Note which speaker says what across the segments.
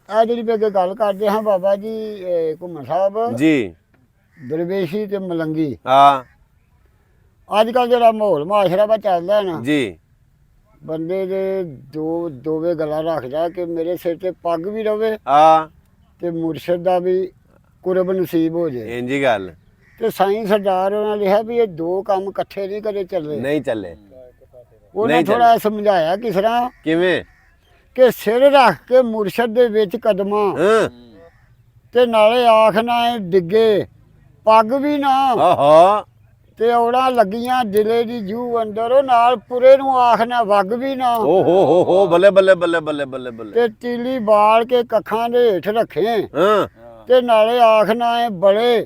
Speaker 1: ਇਹ ਜਿਹੜੀ ਅੱਗੇ ਗੱਲ ਕਰਦੇ ਹਾਂ ਬਾਬਾ ਜੀ ਘੁੰਮਣ ਸਾਹਿਬ
Speaker 2: ਜੀ
Speaker 1: ਦਰਵੇਸ਼ੀ ਤੇ ਮਲੰਗੀ
Speaker 2: ਹਾਂ
Speaker 1: ਅੱਜ ਕੱਲ ਜਿਹੜਾ ਮਾਹੌਲ ਮਾਸ਼ਰਾ ਵਾ ਚੱਲਦਾ ਹੈ ਨਾ
Speaker 2: ਜੀ
Speaker 1: ਬੰਦੇ ਦੇ ਦੋਵੇਂ ਗੱਲਾਂ ਰੱਖਦਾ ਕਿ ਮੇਰੇ ਸਿਰ ਤੇ ਪੱਗ ਵੀ ਰਵੇ
Speaker 2: ਹਾਂ
Speaker 1: ਤੇ ਮੁਰਸ਼ਦ ਦਾ ਵੀ ਕੁਰਬ ਨਸੀਬ ਹੋ ਜਾਏ।
Speaker 2: ਇੰਜੀ ਗੱਲ
Speaker 1: ਤੇ ਸਾਈਂ ਸਰਦਾਰ ਉਹਨਾਂ ਲਿਖਿਆ ਵੀ ਇਹ ਦੋ ਕੰਮ ਇਕੱਠੇ ਨਹੀਂ ਕਦੇ ਚੱਲੇ।
Speaker 2: ਨਹੀਂ ਚੱਲੇ।
Speaker 1: ਉਹਨੇ
Speaker 2: ਨਹੀਂ
Speaker 1: ਥੋੜਾ ਸਮਝਾਇਆ ਕਿਸ ਤਰ੍ਹਾਂ
Speaker 2: ਕਿਵੇਂ
Speaker 1: ਕਿ ਸਿਰ ਰੱਖ ਕੇ ਮੁਰਸ਼ਦ ਦੇ ਵਿੱਚ ਕਦਮਾਂ
Speaker 2: ਹਾਂ
Speaker 1: ਤੇ ਨਾਲੇ ਆਖ ਨਾ ਇਹ ਡਿੱਗੇ ਪੱਗ ਵੀ ਨਾ
Speaker 2: ਆਹਾ
Speaker 1: ਤੇ ਔੜਾਂ ਲੱਗੀਆਂ ਦਿਲੇ ਦੀ ਜੂ ਅੰਦਰ ਉਹ ਨਾਲ ਪੁਰੇ ਨੂੰ ਆਖ ਨਾ ਵਗ ਵੀ ਨਾ
Speaker 2: ਓ ਹੋ ਬੱਲੇ ਬੱਲੇ ਬੱਲੇ ਬੱਲੇ ਬੱਲੇ ਬੱਲੇ
Speaker 1: ਤੇ ਤੀਲੀ ਬਾਲ ਕੇ ਕੱਖਾਂ ਦੇ ਹੇਠ ਰੱਖੇ
Speaker 2: ਹਾਂ
Speaker 1: ਤੇ ਨਾਲੇ ਆਖ ਨਾ ਇਹ ਬੜੇ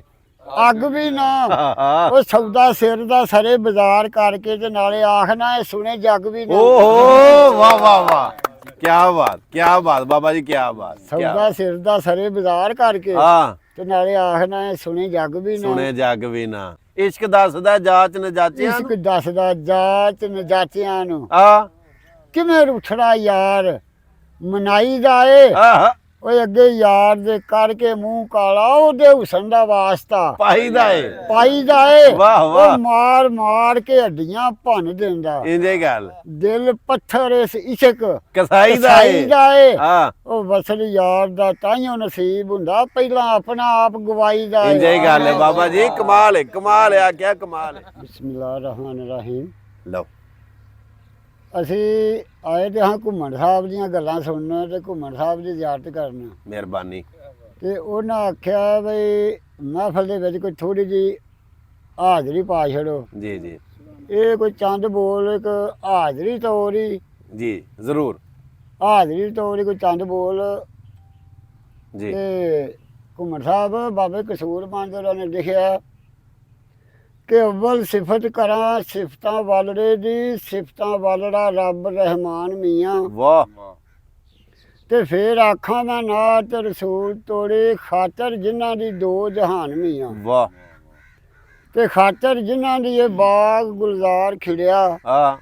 Speaker 1: ਅੱਗ ਵੀ ਨਾ
Speaker 2: ਆਹਾ
Speaker 1: ਉਹ ਸੌਦਾ ਸਿਰ ਦਾ ਸਰੇ ਬਾਜ਼ਾਰ ਕਰਕੇ ਤੇ ਨਾਲੇ ਆਖ ਨਾ ਇਹ ਸੁਣੇ ਜੱਗ ਵੀ ਨਾ
Speaker 2: ਓਹੋ ਵਾਹ ਵਾਹ ਵਾਹ ਕੀ ਬਾਤ ਬਾਬਾ ਜੀ ਕੀ ਬਾਤ
Speaker 1: ਸੌਦਾ ਸਿਰ ਦਾ ਸਰੇ ਬਾਜ਼ਾਰ ਕਰਕੇ
Speaker 2: ਹਾਂ
Speaker 1: ਤੇ ਨਾਲੇ ਆਖ ਨਾ ਇਹ ਸੁਣੇ ਜੱਗ ਵੀ ਨਾ
Speaker 2: ਸੁਣੇ ਜੱਗ ਵੀ ਨਾ ਇਸ਼ਕ ਦੱਸਦਾ ਜਾਚ ਨਜਾਚਿਆਂ
Speaker 1: ਇਸ਼ਕ ਦੱਸਦਾ ਜਾਚ ਨਜਾਚਿਆਂ ਨੂੰ
Speaker 2: ਆ
Speaker 1: ਕਿਵੇਂ ਰੁੱਠੜਾ ਯਾਰ ਮਨਾਈ ਦਾ ਏ
Speaker 2: ਆਹ
Speaker 1: ਓਏ ਅੱਗੇ ਯਾਰ ਦੇ ਕਰਕੇ ਮੂੰਹ ਕਾਲਾ ਉਹਦੇ ਹੁਸਨ ਦਾ ਵਾਸਤਾ
Speaker 2: ਪਾਈ ਦਾ ਏ
Speaker 1: ਪਾਈ ਦਾ ਏ
Speaker 2: ਵਾਹ ਵਾਹ
Speaker 1: ਉਹ ਮਾਰ ਮਾਰ ਕੇ ਹੱਡੀਆਂ ਭੰਨ ਦਿੰਦਾ
Speaker 2: ਇੰਜੇ ਗੱਲ
Speaker 1: ਦਿਲ ਪੱਥਰ ਇਸ ਇਸ਼ਕ
Speaker 2: ਕਸਾਈ ਦਾ
Speaker 1: ਕਸਾਈ
Speaker 2: ਏ
Speaker 1: ਦਾ ਏ
Speaker 2: ਹਾਂ
Speaker 1: ਉਹ ਵਸਲ ਯਾਰ ਦਾ ਤਾਈਓ ਨਸੀਬ ਹੁੰਦਾ ਪਹਿਲਾਂ ਆਪਣਾ ਆਪ ਗਵਾਈ ਦਾ ਏ
Speaker 2: ਇੰਜੇ ਗੱਲ ਹੈ ਬਾਬਾ ਜੀ ਕਮਾਲ ਆ ਕਿਆ ਕਮਾਲ ਹੈ
Speaker 1: ਬਿਸਮਿਲ੍ਲਾਹਿਰ ਰਹਿਮਾਨਿਰ ਰਹੀਮ
Speaker 2: ਲਓ
Speaker 1: ਅਸੀਂ ਆਏ ਤੇ ਹਾਂ ਘੁੰਮਣ ਸਾਹਿਬ ਦੀਆਂ ਗੱਲਾਂ ਸੁਣਨ ਤੇ ਘੁੰਮਣ ਸਾਹਿਬ ਦੀ ਜ਼ਿਆਰਤ ਕਰਨ
Speaker 2: ਮਿਹਰਬਾਨੀ
Speaker 1: ਤੇ ਉਹਨਾਂ ਆਖਿਆ ਬਈ ਮਹਿਫਲ ਦੇ ਵਿੱਚ ਕੋਈ ਥੋੜੀ ਜੀ ਹਾਜ਼ਰੀ ਪਾ ਛੜੋ
Speaker 2: ਜੀ ਜੀ
Speaker 1: ਇਹ ਕੋਈ ਚੰਦ ਬੋਲ ਇੱਕ ਹਾਜ਼ਰੀ ਤੋਰੀ
Speaker 2: ਜੀ ਜ਼ਰੂਰ
Speaker 1: ਹਾਜ਼ਰੀ ਤੋਰੀ ਕੋਈ ਚੰਦ ਬੋਲ
Speaker 2: ਜੀ
Speaker 1: ਤੇ ਘੁੰਮਣ ਸਾਹਿਬ ਬਾਬੇ ਕਸੂਰ ਮੰਦ ਉਹਨਾਂ ਨੇ ਲਿਖਿਆ ਕਿ ਅਵਲ ਸਿਫਤ ਕਰਾਂ ਸਿਫਤਾਂ ਵਾਲੜੇ ਦੀ ਸਿਫਤਾਂ ਵਾਲੜਾ ਰੱਬ ਰਹਿਮਾਨ ਮੀਆਂ
Speaker 2: ਵਾਹ
Speaker 1: ਤੇ ਫੇਰ ਆਖਾਂ ਮੈਂ ਨਾਤ ਰਸੂਲ ਤੋੜੇ ਖਾਤਰ ਜਿਨ੍ਹਾਂ ਦੀ ਦੋ ਜਹਾਨ ਮੀਆਂ
Speaker 2: ਵਾਹ
Speaker 1: ਤੇ ਖਾਤਰ ਜਿਨ੍ਹਾਂ ਦੀ ਇਹ ਬਾਗ ਗੁਲਜ਼ਾਰ ਖਿੜਿਆ
Speaker 2: ਆ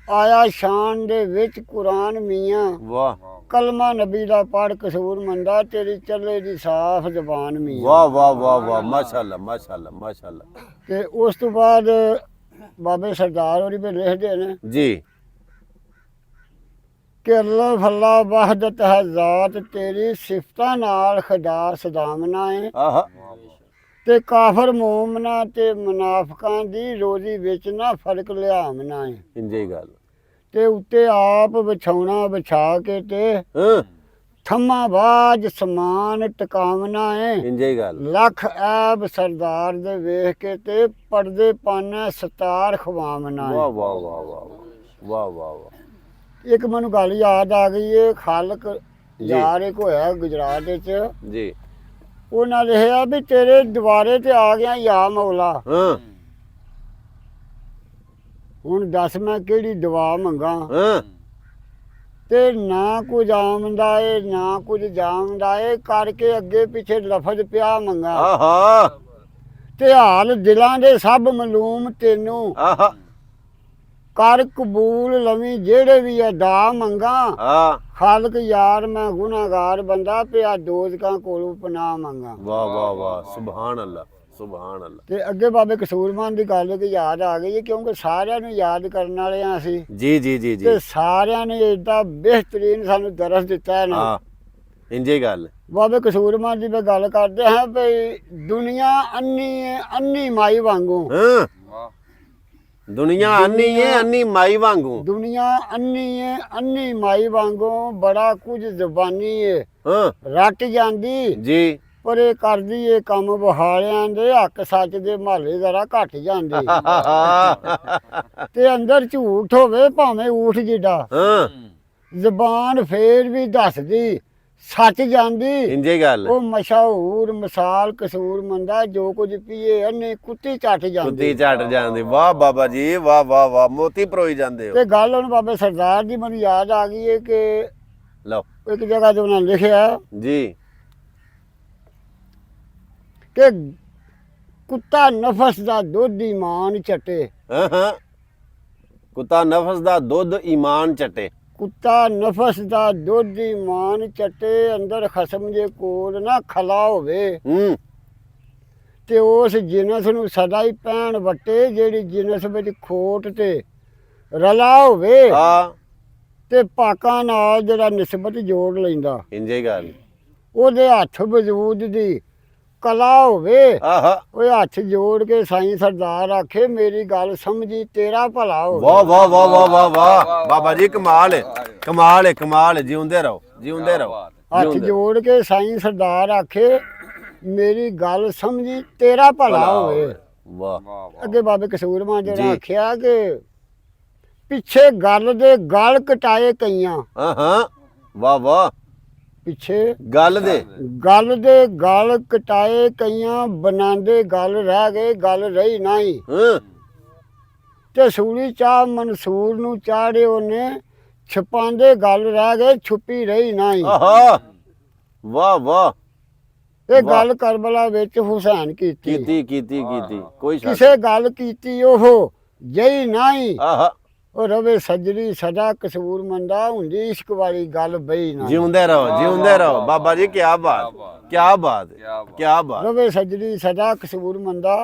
Speaker 1: ਆਇਆ ਸ਼ਾਨ ਦੇ ਵਿੱਚ ਕੁਰਾਨ ਮੀਆਂ
Speaker 2: ਵਾਹ
Speaker 1: ਕਲਮਾ ਨਬੀ ਦਾ ਪੜ ਕਸੂਰ ਮੰਦਾ ਤੇਰੀ ਚੱਲੇ ਦੀ ਸਾਫ਼ ਜ਼ਬਾਨ ਮੀਆਂ
Speaker 2: ਵਾਹ ਵਾਹ ਵਾਹ ਵਾਹ ਮਾਸ਼ਾਅੱਲਾ ਮਾਸ਼ਾਅੱਲਾ ਮਾਸ਼ਾਅੱਲਾ
Speaker 1: ਤੇ ਉਸ ਤੋਂ ਬਾਅਦ ਬਾਬੇ ਸਰਦਾਰ ਹੋਰੀ ਵੀ ਲਿਖਦੇ ਨੇ
Speaker 2: ਜੀ
Speaker 1: ਕਿ ਅੱਲਾ ਫੱਲਾ ਵਹਦਤ ਹੈ ਜ਼ਾਤ ਤੇਰੀ ਸਿਫਤਾਂ ਨਾਲ ਖੁਦਾ ਸਦਾਮਨਾ ਹੈ
Speaker 2: ਆਹਾ
Speaker 1: ਤੇ ਕਾਫਰ ਮੂਮਨਾ ਤੇ ਮੁਨਾਫਕਾਂ ਦੀ ਰੋਜ਼ੀ ਵਿੱਚ ਨਾ ਫਰਕ ਲਿਆਮਨਾ ਹੈ
Speaker 2: ਇੰਜੇ ਗੱਲ
Speaker 1: ਤੇ ਉੱਤੇ ਆਪ ਵਿਛਾਉਣਾ ਵਿਛਾ ਕੇ ਤੇ
Speaker 2: ਹਾਂ
Speaker 1: ਥੰਮਾ ਬਾਜ ਸਮਾਨ ਟਿਕਾਵਣਾ ਹੈ
Speaker 2: ਇੰਜੇ ਗੱਲ
Speaker 1: ਲੱਖ ਐਬ ਸਰਦਾਰ ਦੇ ਵੇਖ ਕੇ ਤੇ ਪਰਦੇ ਪਾਣਾ ਸਤਾਰ ਖਵਾਵਣਾ ਹੈ
Speaker 2: ਵਾਹ ਵਾਹ ਵਾਹ ਵਾਹ ਵਾਹ ਵਾਹ ਵਾਹ
Speaker 1: ਇੱਕ ਮੈਨੂੰ ਗੱਲ ਯਾਦ ਆ ਗਈ ਏ ਖਾਲਕ ਯਾਰ ਇੱਕ ਹੋਇਆ ਗੁਜਰਾਤ ਵਿੱਚ
Speaker 2: ਜੀ
Speaker 1: ਉਹਨਾਂ ਲਿਖਿਆ ਵੀ ਤੇਰੇ ਦੁਆਰੇ ਤੇ ਆ ਗਿਆ ਯਾ ਮੌਲਾ
Speaker 2: ਹਾਂ
Speaker 1: ਹੁਣ ਦੱਸ ਮੈਂ ਕਿਹੜੀ ਦੁਆ ਮੰਗਾ
Speaker 2: ਹਾਂ
Speaker 1: ਤੇ ਨਾ ਕੁਝ ਆਮਦਾ ਏ ਨਾ ਕੁਝ ਜਾਮਦਾ ਏ ਕਰਕੇ ਅੱਗੇ ਪਿੱਛੇ ਲਫ਼ਜ਼ ਪਿਆ ਮੰਗਾ
Speaker 2: ਆਹਾ
Speaker 1: ਤੇ ਹਾਲ ਦਿਲਾਂ ਦੇ ਸਭ ਮਾਲੂਮ ਤੈਨੂੰ
Speaker 2: ਆਹਾ
Speaker 1: ਕਰ ਕਬੂਲ ਲਵੀਂ ਜਿਹੜੇ ਵੀ ਅਦਾ ਮੰਗਾ
Speaker 2: ਆ
Speaker 1: ਖਾਲਕ ਯਾਰ ਮੈਂ ਗੁਨਾਹਗਾਰ ਬੰਦਾ ਪਿਆ ਦੋਜ਼ਕਾਂ ਕੋਲੋਂ ਪਨਾਹ ਮੰਗਾ
Speaker 2: ਵਾਹ ਵਾਹ ਵਾਹ ਸੁਭਾਨ ਅੱਲਾ ਸੁਭਾਨ ਅੱਲਾ
Speaker 1: ਤੇ ਅੱਗੇ ਬਾਬੇ ਕਸੂਰਮਾਨ ਦੀ ਗੱਲ ਕਿ ਯਾਦ ਆ ਗਈ ਹੈ ਕਿਉਂਕਿ ਸਾਰਿਆਂ ਨੂੰ ਯਾਦ ਕਰਨ ਵਾਲੇ ਆ ਅਸੀਂ
Speaker 2: ਜੀ ਜੀ ਜੀ ਜੀ
Speaker 1: ਤੇ ਸਾਰਿਆਂ ਨੇ ਏਡਾ ਬਿਹਤਰੀਨ ਸਾਨੂੰ ਦਰਸ ਦਿੱਤਾ ਹੈ ਨਾ
Speaker 2: ਹਾਂ ਇੰਜੇ ਗੱਲ
Speaker 1: ਬਾਬੇ ਕਸੂਰਮਾਨ ਦੀ ਮੈਂ ਗੱਲ ਕਰਦੇ ਹਾਂ ਭਈ ਦੁਨੀਆ ਅੰਨੀ ਮਾਈ ਵਾਂਗੂ
Speaker 2: ਹਾਂ ਦੁਨੀਆ ਅੰਨੀ ਹੈ ਅੰਨੀ ਮਾਈ ਵਾਂਗੂ
Speaker 1: ਦੁਨੀਆ ਅੰਨੀ ਮਾਈ ਵਾਂਗੂ ਬੜਾ ਕੁਝ ਜ਼ਬਾਨੀ ਏ
Speaker 2: ਹਾਂ
Speaker 1: ਰੱਟ ਜਾਂਦੀ
Speaker 2: ਜੀ
Speaker 1: ਪਰ ਇਹ ਕਰਦੀ ਏ ਕੰਮ ਬਹਾਲਿਆਂ ਦੇ ਹੱਕ ਸੱਚ ਦੇ ਮਹੱਲੇ ਜ਼ਰਾ ਘਟ ਜਾਂਦੇ ਤੇ ਅੰਦਰ ਝੂਠ ਹੋਵੇ ਭਾਵੇਂ ਊਠ ਜਿੱਡਾ
Speaker 2: ਹਾਂ
Speaker 1: ਜ਼ਬਾਨ ਫੇਰ ਵੀ ਦੱਸਦੀ ਸੱਚ ਜਾਂਦੀ
Speaker 2: ਇੰਜੇ ਗੱਲ
Speaker 1: ਉਹ ਮਸ਼ਹੂਰ ਮਿਸਾਲ ਕਸੂਰ ਮੰਦਾ ਜੋ ਕੁਝ ਪੀਏ ਅੰਨੇ ਕੁੱਤੀ ਚੱਟ ਜਾਂਦੀ
Speaker 2: ਕੁੱਤੀ ਝੱਟ ਜਾਂਦੀ ਵਾਹ ਬਾਬਾ ਜੀ ਵਾਹ ਵਾਹ ਵਾਹ ਮੋਤੀ ਪਰੋਈ ਜਾਂਦੇ ਹੋ
Speaker 1: ਤੇ ਗੱਲ ਹੁਣ ਬਾਬੇ ਸਰਦਾਰ ਦੀ ਮੈਨੂੰ ਯਾਦ ਆ ਗਈ ਏ ਕਿ
Speaker 2: ਲਓ
Speaker 1: ਇੱਕ ਜਗ੍ਹਾ ਤੇ ਉਹਨਾਂ ਨੇ ਲਿਖਿਆ
Speaker 2: ਜੀ
Speaker 1: ਕਿ ਕੁੱਤਾ ਨਫਸ ਦਾ ਦੁੱਧ ਈਮਾਨ ਚੱਟੇ
Speaker 2: ਹਾਂ ਹਾਂ ਕੁੱਤਾ ਨਫਸ ਦਾ ਦੁੱਧ ਈਮਾਨ ਚਟੇ
Speaker 1: ਕੁੱਤਾ ਨਫਸ ਦਾ ਦੋਧੀ ਮਾਨ ਚੱਟੇ ਅੰਦਰ ਖਸਮ ਜੇ ਕੋਲ ਨਾ ਖਲਾ ਹੋਵੇ
Speaker 2: ਹੂੰ
Speaker 1: ਤੇ ਉਸ ਜਿਨਸ ਨੂੰ ਸਦਾ ਹੀ ਪੈਣ ਵੱਟੇ ਜਿਹੜੀ ਜਿਨਸ ਵਿੱਚ ਖੋਟ ਤੇ ਰਲਾ ਹੋਵੇ
Speaker 2: ਹਾਂ
Speaker 1: ਤੇ ਪਾਕਾਂ ਨਾਲ ਜਿਹੜਾ ਨਿਸਬਤ ਜੋੜ ਲੈਂਦਾ
Speaker 2: ਇੰਜੇ ਗੱਲ
Speaker 1: ਉਹਦੇ ਹੱਥ ਵਜੂਦ ਦੀ ਕਲਾ ਹੋਵੇ
Speaker 2: ਆਹਾ
Speaker 1: ਉਹ ਹੱਥ ਜੋੜ ਕੇ ਸਾਈਂ ਸਰਦਾਰ ਆਖੇ ਮੇਰੀ ਗੱਲ ਸਮਝੀ ਤੇਰਾ ਭਲਾ ਹੋਵੇ
Speaker 2: ਵਾਹ ਵਾਹ ਵਾਹ ਵਾਹ ਵਾਹ ਵਾਹ ਬਾਬਾ ਜੀ ਕਮਾਲ ਹੈ ਕਮਾਲ ਹੈ ਕਮਾਲ ਹੈ ਜਿਉਂਦੇ ਰਹੋ ਜਿਉਂਦੇ ਰਹੋ
Speaker 1: ਹੱਥ
Speaker 2: ਜਿਉਂਦੇ।
Speaker 1: ਜੋੜ ਕੇ ਸਾਈਂ ਸਰਦਾਰ ਆਖੇ ਮੇਰੀ ਗੱਲ ਸਮਝੀ ਤੇਰਾ ਭਲਾ ਹੋਵੇ
Speaker 2: ਵਾਹ
Speaker 1: ਅੱਗੇ ਬਾਬੇ ਕਸੂਰਮਾਨ ਜੀ
Speaker 2: ਜੀ।
Speaker 1: ਨੇ ਆਖਿਆ ਕਿ ਪਿੱਛੇ ਗੱਲ ਦੇ ਗਲ ਕਟਾਏ ਕਈਆਂ
Speaker 2: ਹਾਂ ਵਾਹ ਵਾਹ
Speaker 1: ਪਿੱਛੇ
Speaker 2: ਗੱਲ ਦੇ
Speaker 1: ਗੱਲ ਦੇ ਗਲ ਕਟਾਏ ਕਈਆਂ ਬਣਾਉਂਦੇ ਗੱਲ ਰਹਿ ਗਏ ਗੱਲ ਰਹੀ ਨਹੀਂ
Speaker 2: ਹਾਂ
Speaker 1: ਤੇ ਸੂਲੀ ਚਾਹ ਮਨਸੂਰ ਨੂੰ ਚਾੜੇ ਉਹਨੇ ਛਪਾਉਂਦੇ ਗੱਲ ਰਹਿ ਗਏ ਛੁਪੀ ਰਹੀ ਨਹੀਂ
Speaker 2: ਆਹਾ ਵਾਹ ਵਾਹ
Speaker 1: ਇਹ ਗੱਲ ਕਰਬਲਾ ਵਿੱਚ ਹੁਸੈਨ ਕੀਤੀ
Speaker 2: ਕੀਤੀ ਕੋਈ ਸ਼ੱਕ
Speaker 1: ਕਿਸੇ ਗੱਲ ਕੀਤੀ ਉਹ ਜਈ ਨਹੀਂ
Speaker 2: ਆਹਾ
Speaker 1: ਉਹ ਰਵੇ ਸੱਜਰੀ ਸਦਾ ਕਸੂਰ ਮੰਦਾ ਹੁੰਦੀ ਇਸ਼ਕ ਵਾਲੀ ਗੱਲ ਬਈ ਨਾ
Speaker 2: ਜਿਉਂਦੇ ਰਹੋ ਬਾਬਾ ਜੀ ਕੀ ਬਾਤ ਕੀ ਬਾਤ ਕੀ ਬਾਤ
Speaker 1: ਰਵੇ ਸੱਜਰੀ ਸਦਾ ਕਸੂਰ ਮੰਦਾ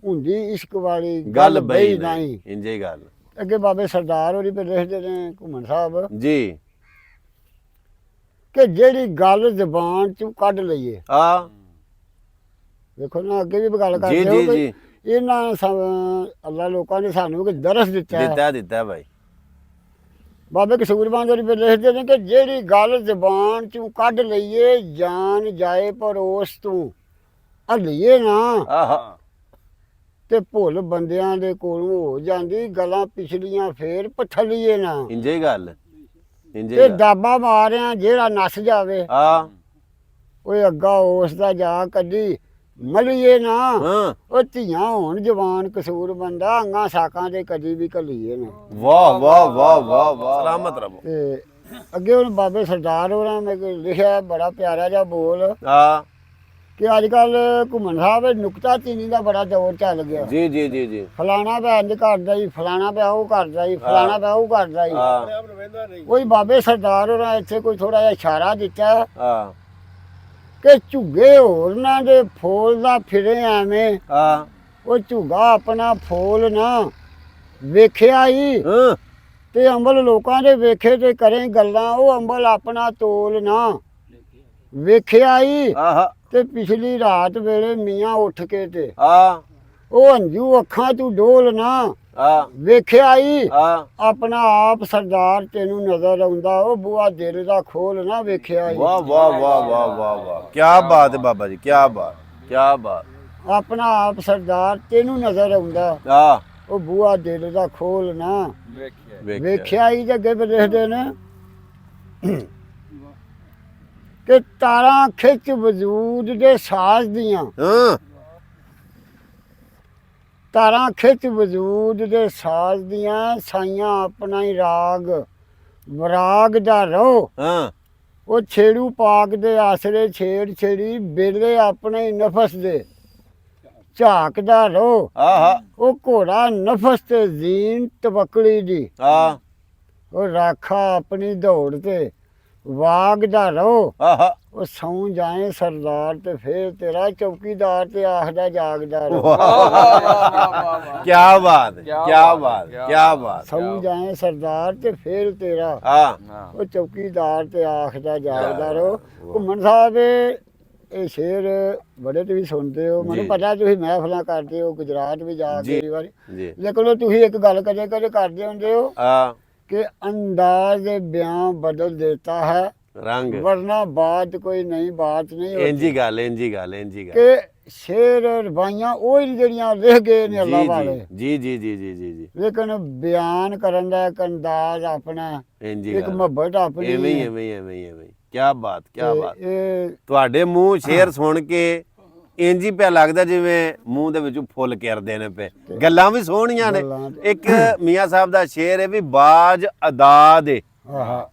Speaker 1: ਹੁੰਦੀ ਇਸ਼ਕ ਵਾਲੀ
Speaker 2: ਗੱਲ ਬਈ
Speaker 1: ਨਹੀਂ
Speaker 2: ਇੰਜੇ ਗੱਲ
Speaker 1: ਅੱਗੇ ਬਾਬੇ ਸਰਦਾਰ ਹੋਰੀ ਪੇ ਲਿਖਦੇ ਨੇ ਘੁੰਮਣ ਸਾਹਿਬ
Speaker 2: ਜੀ
Speaker 1: ਕਿ ਜਿਹੜੀ ਗੱਲ ਜ਼ਬਾਨ ਚੋਂ ਕੱਢ ਲਈਏ
Speaker 2: ਆ
Speaker 1: ਦੇਖੋ ਨਾ ਅੱਗੇ ਵੀ ਗੱਲ
Speaker 2: ਜੀ
Speaker 1: ਕਰਦੇ
Speaker 2: ਜੀ
Speaker 1: ਹੋ
Speaker 2: ਜੀ
Speaker 1: ਕਿ ਇਹਨਾਂ ਅੱਲਾ ਲੋਕਾਂ ਨੇ ਸਾਨੂੰ ਕਿ ਦਰਸ ਦਿੱਤਾ ਹੈ
Speaker 2: ਦਿੱਤਾ ਭਾਈ
Speaker 1: ਬਾਬੇ ਕਸੂਰਬਾਨ ਹੋਰੀ ਪੇ ਲਿਖਦੇ ਨੇ ਕਿ ਜਿਹੜੀ ਗੱਲ ਜ਼ਬਾਨ ਚੋਂ ਕੱਢ ਲਈਏ ਜਾਨ ਜਾਏ ਪਰ ਉਸ ਤੋਂ ਹਲੀਏ ਨਾ
Speaker 2: ਆਹਾ
Speaker 1: ਤੇ ਭੁੱਲ ਬੰਦਿਆਂ ਦੇ ਕੋਲੋਂ ਹੋ ਜਾਂਦੀ ਗੱਲਾਂ ਪਿਛਲੀਆਂ ਫੇਰ ਪਥਲੀਏ ਨਾ
Speaker 2: ਇੰਜੇ ਗੱਲ ਇੰਜੇ
Speaker 1: ਤੇ
Speaker 2: ਗੱਲ
Speaker 1: ਦਾਬਾ ਮਾਰਿਆ ਜਿਹੜਾ ਨੱਸ ਜਾਵੇ
Speaker 2: ਆ
Speaker 1: ਓਏ ਅੱਗਾ ਉਸ ਦਾ ਜਾ ਕੱਢੀ ਮਲੀਏ ਨਾ
Speaker 2: ਹਾਂ
Speaker 1: ਉਹ ਧੀਆਂ ਹੋਣ ਜਵਾਨ ਕਸੂਰ ਬੰਦਾ ਅੰਗਾ ਸਾਕਾਂ ਦੇ ਕਦੀ ਵੀ ਘਲੀਏ ਨਾ
Speaker 2: ਵਾਹ ਵਾਹ ਵਾਹ ਵਾਹ ਵਾਹ ਸਲਾਮਤ ਰਹੋ
Speaker 1: ਤੇ ਅੱਗੇ ਹੁਣ ਬਾਬੇ ਸਰਦਾਰ ਹੋਰਾਂ ਨੇ ਲਿਖਿਆ ਬੜਾ ਪਿਆਰਾ ਜਿਹਾ ਬੋਲ
Speaker 2: ਆ
Speaker 1: ਕਿ ਅੱਜ ਕੱਲ ਘੁੰਮਣ ਸਾਹਿਬ ਨੁਕਤਾ ਚੀਨੀ ਦਾ ਬੜਾ ਦੌਰ ਚੱਲ ਗਿਆ
Speaker 2: ਜੀ ਜੀ ਜੀ ਜੀ
Speaker 1: ਫਲਾਣਾ ਭੈਣ ਕਰਦਾ ਜੀ ਫਲਾਣਾ ਪਿਆ ਉਹ ਕਰਦਾ ਜੀ ਫਲਾਣਾ ਪਿਆ ਉਹ ਕਰਦਾ ਜੀ
Speaker 2: ਆ
Speaker 1: ਕੋਈ ਬਾਬੇ ਸਰਦਾਰ ਹੋਰਾਂ ਇੱਥੇ ਕੋਈ ਥੋੜਾ ਜਿਹਾ ਇਸ਼ਾਰਾ ਦਿੱਤਾ
Speaker 2: ਆ
Speaker 1: ਕਿ ਝੁੱਗੇ ਹੋਰਨਾਂ ਦੇ ਫੋਲ ਦਾ ਫਿਰੇ ਐਵੇਂ
Speaker 2: ਆ
Speaker 1: ਉਹ ਝੁੱਗਾ ਆਪਣਾ ਫੋਲ ਨਾ ਵੇਖਿਆ ਹੀ
Speaker 2: ਹਾਂ
Speaker 1: ਤੇ ਅੰਬਲ ਲੋਕਾਂ ਦੇ ਵੇਖੇ ਤੇ ਕਰੇ ਗੱਲਾਂ ਉਹ ਅੰਬਲ ਆਪਣਾ ਤੋਲ ਨਾ ਵੇਖਿਆ ਹੀ
Speaker 2: ਆਹਾ
Speaker 1: ਤੇ ਪਿਛਲੀ ਰਾਤ ਵੇਲੇ ਮੀਆਂ ਉੱਠ ਕੇ ਤੇ
Speaker 2: ਆ
Speaker 1: ਉਹ ਹੰਝੂ ਅੱਖਾਂ ਤੂੰ ਡੋਲ ਨਾ
Speaker 2: ਆ
Speaker 1: ਵੇਖਿਆ ਹੀ
Speaker 2: ਆ
Speaker 1: ਆਪਣਾ ਆਪ ਸਰਦਾਰ ਤੈਨੂੰ ਨਜ਼ਰ ਆਉਂਦਾ ਉਹ ਬੂਆ ਦਿਲ ਦਾ ਖੋਲ ਨਾ ਵੇਖਿਆ ਹੀ
Speaker 2: ਵਾਹ ਵਾਹ ਵਾਹ ਵਾਹ ਵਾਹ ਵਾਹ ਕੀ ਬਾਤ ਹੈ ਬਾਬਾ ਜੀ ਕੀ ਬਾਤ
Speaker 1: ਆਪਣਾ ਆਪ ਸਰਦਾਰ ਤੈਨੂੰ ਨਜ਼ਰ ਆਉਂਦਾ
Speaker 2: ਆ
Speaker 1: ਉਹ ਬੂਆ ਦਿਲ ਦਾ ਖੋਲ ਨਾ
Speaker 2: ਵੇਖਿਆ
Speaker 1: ਵੇਖਿਆ ਹੀ ਤੇ ਅੱਗੇ ਵੀ ਲਿਖਦੇ ਨੇ ਕਿ ਤਾਰਾਂ ਖਿੱਚ ਵਜੂਦ ਦੇ ਸਾਜ਼ ਦੀਆਂ
Speaker 2: ਹਾਂ
Speaker 1: ਤਾਰਾਂ ਖਿੱਚ ਵਜੂਦ ਦੇ ਸਾਜ਼ ਦੀਆਂ ਸਾਈਆਂ ਆਪਣਾ ਹੀ ਰਾਗ ਵਿਰਾਗ ਦਾ ਰੋ
Speaker 2: ਹਾਂ
Speaker 1: ਉਹ ਛੇੜੂ ਪਾਕ ਦੇ ਆਸਰੇ ਛੇੜੀ ਬੇਲੇ ਆਪਣੇ ਹੀ ਨਫਸ ਦੇ ਝਾਕਦਾ ਰੋ
Speaker 2: ਆਹਾ
Speaker 1: ਉਹ ਘੋੜਾ ਨਫਸ ਤੇ ਜ਼ੀਨ ਤਵਕਲੀ ਦੀ
Speaker 2: ਆ
Speaker 1: ਉਹ ਰਾਖਾ ਆਪਣੀ ਦੌੜ ਤੇ ਵਾਗਦਾ ਰੋ
Speaker 2: ਆਹਾ
Speaker 1: ਉਹ ਸੌਂ ਜਾਏ ਸਰਦਾਰ ਤੇ ਫੇਰ ਤੇਰਾ ਚੌਕੀਦਾਰ ਤੇ ਆਖਦਾ ਜਾਗਦਾ ਰੋ
Speaker 2: ਕੀ ਬਾਤ
Speaker 1: ਸੌਂ ਜਾਏ ਸਰਦਾਰ ਤੇ ਫੇਰ ਤੇਰਾ
Speaker 2: ਆ
Speaker 1: ਉਹ ਚੌਕੀਦਾਰ ਤੇ ਆਖਦਾ ਜਾਗਦਾ ਰੋ ਘੁੰਮਣ ਸਾਹਿਬ ਇਹ ਸ਼ੇਰ ਬੜੇ ਤੁਸੀਂ ਸੁਣਦੇ ਹੋ ਮੈਨੂੰ
Speaker 2: ਜੀ।
Speaker 1: ਪਤਾ ਤੁਸੀਂ ਮਹਿਫਲਾਂ ਕਰਦੇ ਹੋ ਗੁਜਰਾਤ ਵੀ ਜਾ
Speaker 2: ਜੀ।
Speaker 1: ਕੇ ਵਾਰੀ
Speaker 2: ਜੀ
Speaker 1: ਲੇਕਿਨ ਤੁਸੀਂ ਇੱਕ ਗੱਲ ਕਦੇ ਕਰਦੇ ਹੁੰਦੇ ਹੋ
Speaker 2: ਆ
Speaker 1: कि अंदाज बयां बदल देता है
Speaker 2: ਰੰਗ
Speaker 1: वरना बात कोई नई बात नहीं होती
Speaker 2: ਇੰਜੀ ਗੱਲ
Speaker 1: कि शेर रवाइयां ओही ਜਿਹੜੀਆਂ ਲਿਖ ਗਏ ਨੇ ਅੱਲਾਹ ਵਾਲੇ
Speaker 2: ਜੀ ਜੀ ਜੀ ਜੀ ਜੀ ਜੀ
Speaker 1: ਲੇਕਿਨ ਬਿਆਨ ਕਰਨ ਦਾ ਇੱਕ ਅੰਦਾਜ਼ ਆਪਣਾ
Speaker 2: ਇੰਜੀ
Speaker 1: ਇੱਕ
Speaker 2: ਗੱਲ
Speaker 1: ਮੁਹੱਬਤ ਆਪਣੀ
Speaker 2: ਐਵੇਂ ਕੀ ਬਾਤ
Speaker 1: ਇਹ
Speaker 2: ਤੁਹਾਡੇ ਮੂੰਹ ਸ਼ੇਰ ਸੁਣ ਕੇ ਇੰਜੀ ਪਿਆ ਲੱਗਦਾ ਜਿਵੇਂ ਮੂੰਹ ਦੇ ਵਿੱਚੋਂ ਫੁੱਲ ਕਿਰਦੇ ਨੇ ਪਏ ਗੱਲਾਂ ਵੀ ਸੋਹਣੀਆਂ ਨੇ ਇੱਕ ਮੀਆਂ ਸਾਹਿਬ ਦਾ ਸ਼ੇਰ ਹੈ ਵੀ ਬਾਜ ਅਦਾ ਦੇ
Speaker 1: ਆਹਾ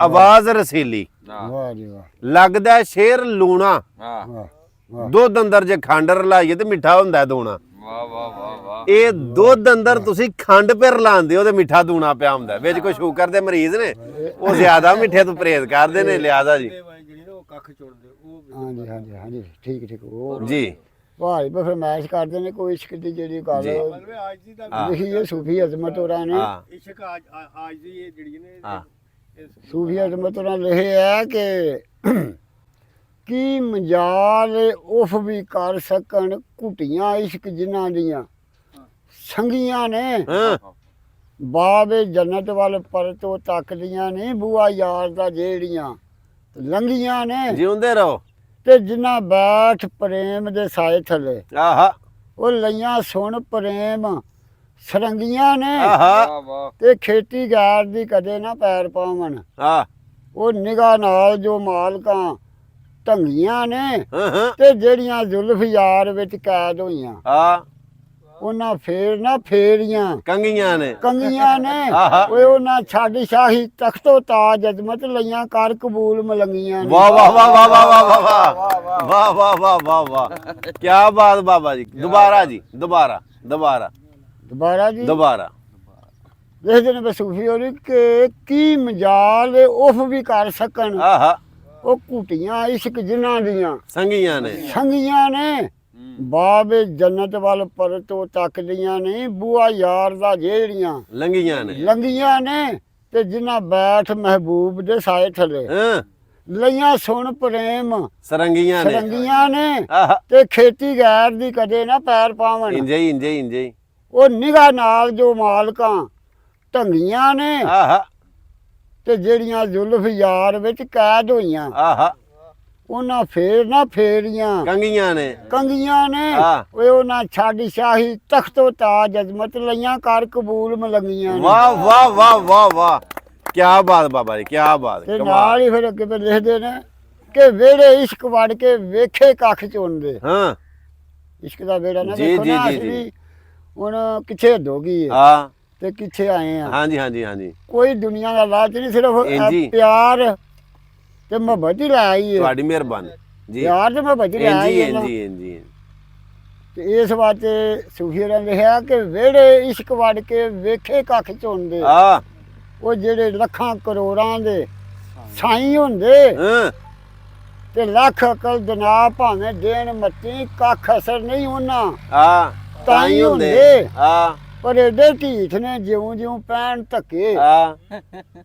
Speaker 2: ਆਵਾਜ਼ ਰਸੀਲੀ
Speaker 1: ਵਾਹ ਜੀ ਵਾਹ
Speaker 2: ਲੱਗਦਾ ਸ਼ੇਰ ਲੂਣਾ
Speaker 1: ਵਾਹ
Speaker 2: ਦੁੱਧ ਅੰਦਰ ਜੇ ਖੰਡ ਰਲਾਈਏ ਤੇ ਮਿੱਠਾ ਹੁੰਦਾ ਦੋਣਾ
Speaker 3: ਵਾਹ ਵਾਹ ਵਾਹ ਵਾਹ
Speaker 2: ਇਹ ਦੁੱਧ ਅੰਦਰ ਤੁਸੀਂ ਖੰਡ ਪਰ ਲਾਉਂਦੇ ਹੋ ਤੇ ਮਿੱਠਾ ਦੂਣਾ ਪਿਆ ਹੁੰਦਾ ਵਿੱਚ ਕੋਈ ਸ਼ੂਗਰ ਦੇ ਮਰੀਜ਼ ਨੇ ਉਹ ਜ਼ਿਆਦਾ ਮਿੱਠੇ ਤੋਂ ਪਰਹੇਜ਼ ਕਰਦੇ ਨੇ ਲਿਆਦਾ ਜੀ
Speaker 1: ਹਾਂਜੀ ਹਾਂਜੀ ਹਾਂਜੀ ਠੀਕ ਠੀਕ ਉਹ
Speaker 2: ਜੀ
Speaker 1: ਭਾਈ ਬਈ ਫਰਮਾਇਸ਼ ਕਰਦੇ ਨੇ ਕੋਈ ਇਸ਼ਕ ਦੀ ਜਿਹੜੀ ਗੱਲ
Speaker 2: ਜੀ।
Speaker 1: ਲਿਖੀ ਹੈ ਸੂਫੀ ਅਜ਼ਮਤ ਹੋਰਾਂ ਨੇ
Speaker 2: ਹਾਂ
Speaker 4: ਇਸ਼ਕ ਅੱਜ ਦੀ ਇਹ ਜਿਹੜੀ ਨੇ
Speaker 2: ਹਾਂ
Speaker 1: ਸੂਫੀ ਅਜ਼ਮਤ ਹੋਰਾਂ ਨੇ ਲਿਖਿਆ ਹੈ ਕਿ ਕੀ ਮਜਾਲ ਉਫ ਵੀ ਕਰ ਸਕਣ ਘੁੱਟੀਆਂ ਇਸ਼ਕ ਜਿਨ੍ਹਾਂ ਦੀਆਂ ਸੰਗੀਆਂ ਨੇ
Speaker 2: ਹਾਂ
Speaker 1: ਬਾਬੇ ਜੰਨਤ ਵੱਲ ਪਰਤੋਂ ਤੱਕਦੀਆਂ ਨਹੀਂ ਬੂਆ ਯਾਰ ਦਾ ਜਿਹੜੀਆਂ ਲੰਘੀਆਂ ਨੇ
Speaker 2: ਜਿਉਂਦੇ ਰਹੋ
Speaker 1: ਤੇ ਜਿਨ੍ਹਾਂ ਬੈਠ ਪ੍ਰੇਮ ਦੇ ਸਾਏ ਥੱਲੇ
Speaker 2: ਆਹਾ
Speaker 1: ਉਹ ਲਈਆਂ ਸੁਣ ਪ੍ਰੇਮ ਸਰੰਗੀਆਂ ਨੇ
Speaker 2: ਆਹਾ
Speaker 3: ਵਾਹ ਵਾਹ
Speaker 1: ਤੇ ਖੇਤੀ ਗਾਰ ਦੀ ਕਦੇ ਨਾ ਪੈਰ ਪਾਵਣ
Speaker 2: ਆ
Speaker 1: ਉਹ ਨਿਗਾਹ ਨਾਲ ਜੋ ਮਾਲਕਾਂ ਢੰਗੀਆਂ ਨੇ
Speaker 2: ਹਾਂ ਹਾਂ
Speaker 1: ਤੇ ਜਿਹੜੀਆਂ ਜ਼ੁਲਫ ਯਾਰ ਵਿੱਚ ਕੈਦ ਹੋਈਆਂ
Speaker 2: ਆ
Speaker 1: ਉਹਨਾਂ ਫੇਰ ਨਾ ਫੇਰੀਆਂ
Speaker 2: ਕੰਗੀਆਂ ਨੇ
Speaker 1: ਕੰਗੀਆਂ ਨੇ
Speaker 2: ਆਹਾ।
Speaker 1: ਓਏ ਉਹਨਾਂ ਛੱਡ ਸ਼ਾਹੀ ਤਖਤੋ ਤਾਜ ਅਜ਼ਮਤ ਲਈਆਂ ਕਰ ਕਬੂਲ ਮਲੰਗੀਆਂ ਨੇ
Speaker 2: ਵਾਹ ਵਾਹ ਵਾਹ ਵਾਹ ਵਾਹ ਵਾਹ ਵਾਹ ਵਾਹ ਵਾਹ ਵਾਹ ਵਾਹ ਵਾਹ ਕੀ ਬਾਤ ਬਾਬਾ ਜੀ ਦੁਬਾਰਾ ਜੀ ਦੁਬਾਰਾ ਦੁਬਾਰਾ
Speaker 1: ਦੁਬਾਰਾ ਜੀ
Speaker 2: ਦੁਬਾਰਾ
Speaker 1: ਦੇਖਦੇ ਨੇ ਬਸੂਫੀ ਹੋਰੀ ਕਿ ਕੀ ਮਜਾਲ ਉਫ ਵੀ ਕਰ ਸਕਣ
Speaker 2: ਆਹਾ
Speaker 1: ਉਹ ਘੁੱਟੀਆਂ ਇਸ਼ਕ ਜਿਨ੍ਹਾਂ ਦੀਆਂ
Speaker 2: ਸੰਗੀਆਂ ਨੇ
Speaker 1: ਸੰਗੀਆਂ ਨੇ ਬਾਬੇ ਜੰਨਤ ਵੱਲ ਪਰਤੋਂ ਤੱਕਦੀਆਂ ਨਹੀਂ ਬੂਆ ਯਾਰ ਦਾ ਜਿਹੜੀਆਂ
Speaker 2: ਲੰਗੀਆਂ ਨੇ
Speaker 1: ਲੰਗੀਆਂ ਨੇ ਤੇ ਜਿਨ੍ਹਾਂ ਬੈਠ ਮਹਿਬੂਬ ਦੇ ਸਾਏ ਥੱਲੇ
Speaker 2: ਹਾਂ
Speaker 1: ਲਈਆਂ ਸੁਣ ਪ੍ਰੇਮ
Speaker 2: ਸਰੰਗੀਆਂ ਨੇ
Speaker 1: ਸਰੰਗੀਆਂ ਨੇ
Speaker 2: ਆਹਾ
Speaker 1: ਤੇ ਖੇਤੀ ਗੈਰ ਦੀ ਕਦੇ ਨਾ ਪੈਰ ਪਾਵਣ
Speaker 2: ਇੰਜੇ ਹੀ ਇੰਜੇ ਹੀ ਇੰਜੇ ਹੀ
Speaker 1: ਉਹ ਨਿਗਾਹ ਨਾਲ ਜੋ ਮਾਲਕਾਂ ਢੰਗੀਆਂ ਨੇ
Speaker 2: ਆਹਾ
Speaker 1: ਤੇ ਜਿਹੜੀਆਂ ਜ਼ੁਲਫ ਯਾਰ ਵਿੱਚ ਕੈਦ ਹੋਈਆਂ
Speaker 2: ਆਹਾ
Speaker 1: ਉਹਨਾਂ ਫੇਰ ਨਾ ਫੇਰੀਆਂ
Speaker 2: ਕੰਗੀਆਂ ਨੇ
Speaker 1: ਕੰਗੀਆਂ ਨੇ
Speaker 2: ਹਾਂ।
Speaker 1: ਓਏ ਉਹਨਾਂ ਛੱਡ ਸ਼ਾਹੀ ਤਖਤੋ ਤਾਜ ਅਜ਼ਮਤ ਲਈਆਂ ਕਰ ਕਬੂਲ ਮਲੰਗੀਆਂ ਨੇ
Speaker 2: ਵਾਹ ਵਾਹ ਵਾਹ ਵਾਹ ਵਾਹ ਕੀ ਬਾਤ ਬਾਬਾ ਜੀ ਕੀ ਬਾਤ
Speaker 1: ਤੇ
Speaker 2: ਕਮਾਲ
Speaker 1: ਨਾਲ ਹੀ ਫਿਰ ਅੱਗੇ ਤੇ ਲਿਖਦੇ ਨੇ ਕਿ ਵਿਹੜੇ ਇਸ਼ਕ ਵੜ ਕੇ ਵੇਖੇ ਕੱਖ ਚੁਣਦੇ
Speaker 2: ਹਾਂ
Speaker 1: ਇਸ਼ਕ ਦਾ ਵਿਹੜਾ ਨਾ
Speaker 2: ਜੀ,
Speaker 1: ਵੇਖੋ
Speaker 2: ਜੀ,
Speaker 1: ਨਾ
Speaker 2: ਜੀ,
Speaker 1: ਅਸੀਂ
Speaker 2: ਜੀ।
Speaker 1: ਵੀ ਹੁਣ ਕਿੱਥੇ ਹੱਦ ਹੋ ਗਈ ਹੈ
Speaker 2: ਹਾਂ
Speaker 1: ਤੇ ਕਿੱਥੇ ਆਏ ਆ
Speaker 2: ਹਾਂਜੀ ਹਾਂਜੀ ਹਾਂਜੀ
Speaker 1: ਕੋਈ ਦੁਨੀਆ ਦਾ ਲਾਲਚ ਨਹੀਂ ਸਿਰਫ
Speaker 2: ਇੰਜੀ।
Speaker 1: ਪਿਆਰ ਤੇ ਮੁਹੱਬਤ ਹੀ ਲਾਈ ਹੈ
Speaker 2: ਤੁਹਾਡੀ ਮਿਹਰਬਾਨੀ ਜੀ
Speaker 1: ਪਿਆਰ ਤੇ ਮੁਹੱਬਤ ਹੀ
Speaker 2: ਇੰਜੀ
Speaker 1: ਲਾਈ ਹੈ ਨਾ।
Speaker 2: ਇੰਜੀ ਇੰਜੀ
Speaker 1: ਤੇ ਇਸ ਵਾਸਤੇ ਸੂਫੀਆਂ ਨੇ ਲਿਖਿਆ ਕਿ ਵਿਹੜੇ ਇਸ਼ਕ ਵੜ ਕੇ ਵੇਖੇ ਕੱਖ ਚੁਣਦੇ
Speaker 2: ਆ
Speaker 1: ਉਹ ਜਿਹੜੇ ਲੱਖਾਂ ਕਰੋੜਾਂ ਦੇ ਸਾਈਂ ਹੁੰਦੇ
Speaker 2: ਹਾਂ
Speaker 1: ਤੇ ਲੱਖ ਅਕਲ ਦਿਨਾ ਭਾਵੇਂ ਦੇਣ ਮੱਤੀ ਕੱਖ ਅਸਰ ਨਹੀਂ ਉਹਨਾਂ
Speaker 2: ਆ
Speaker 1: ਤਾਂ ਹੀ ਹੁੰਦੇ।
Speaker 2: ਆ
Speaker 1: ਪਰ ਏਡੇ ਢੀਠ ਨੇ ਜਿਉਂ ਪੈਣ ਧੱਕੇ
Speaker 2: ਆ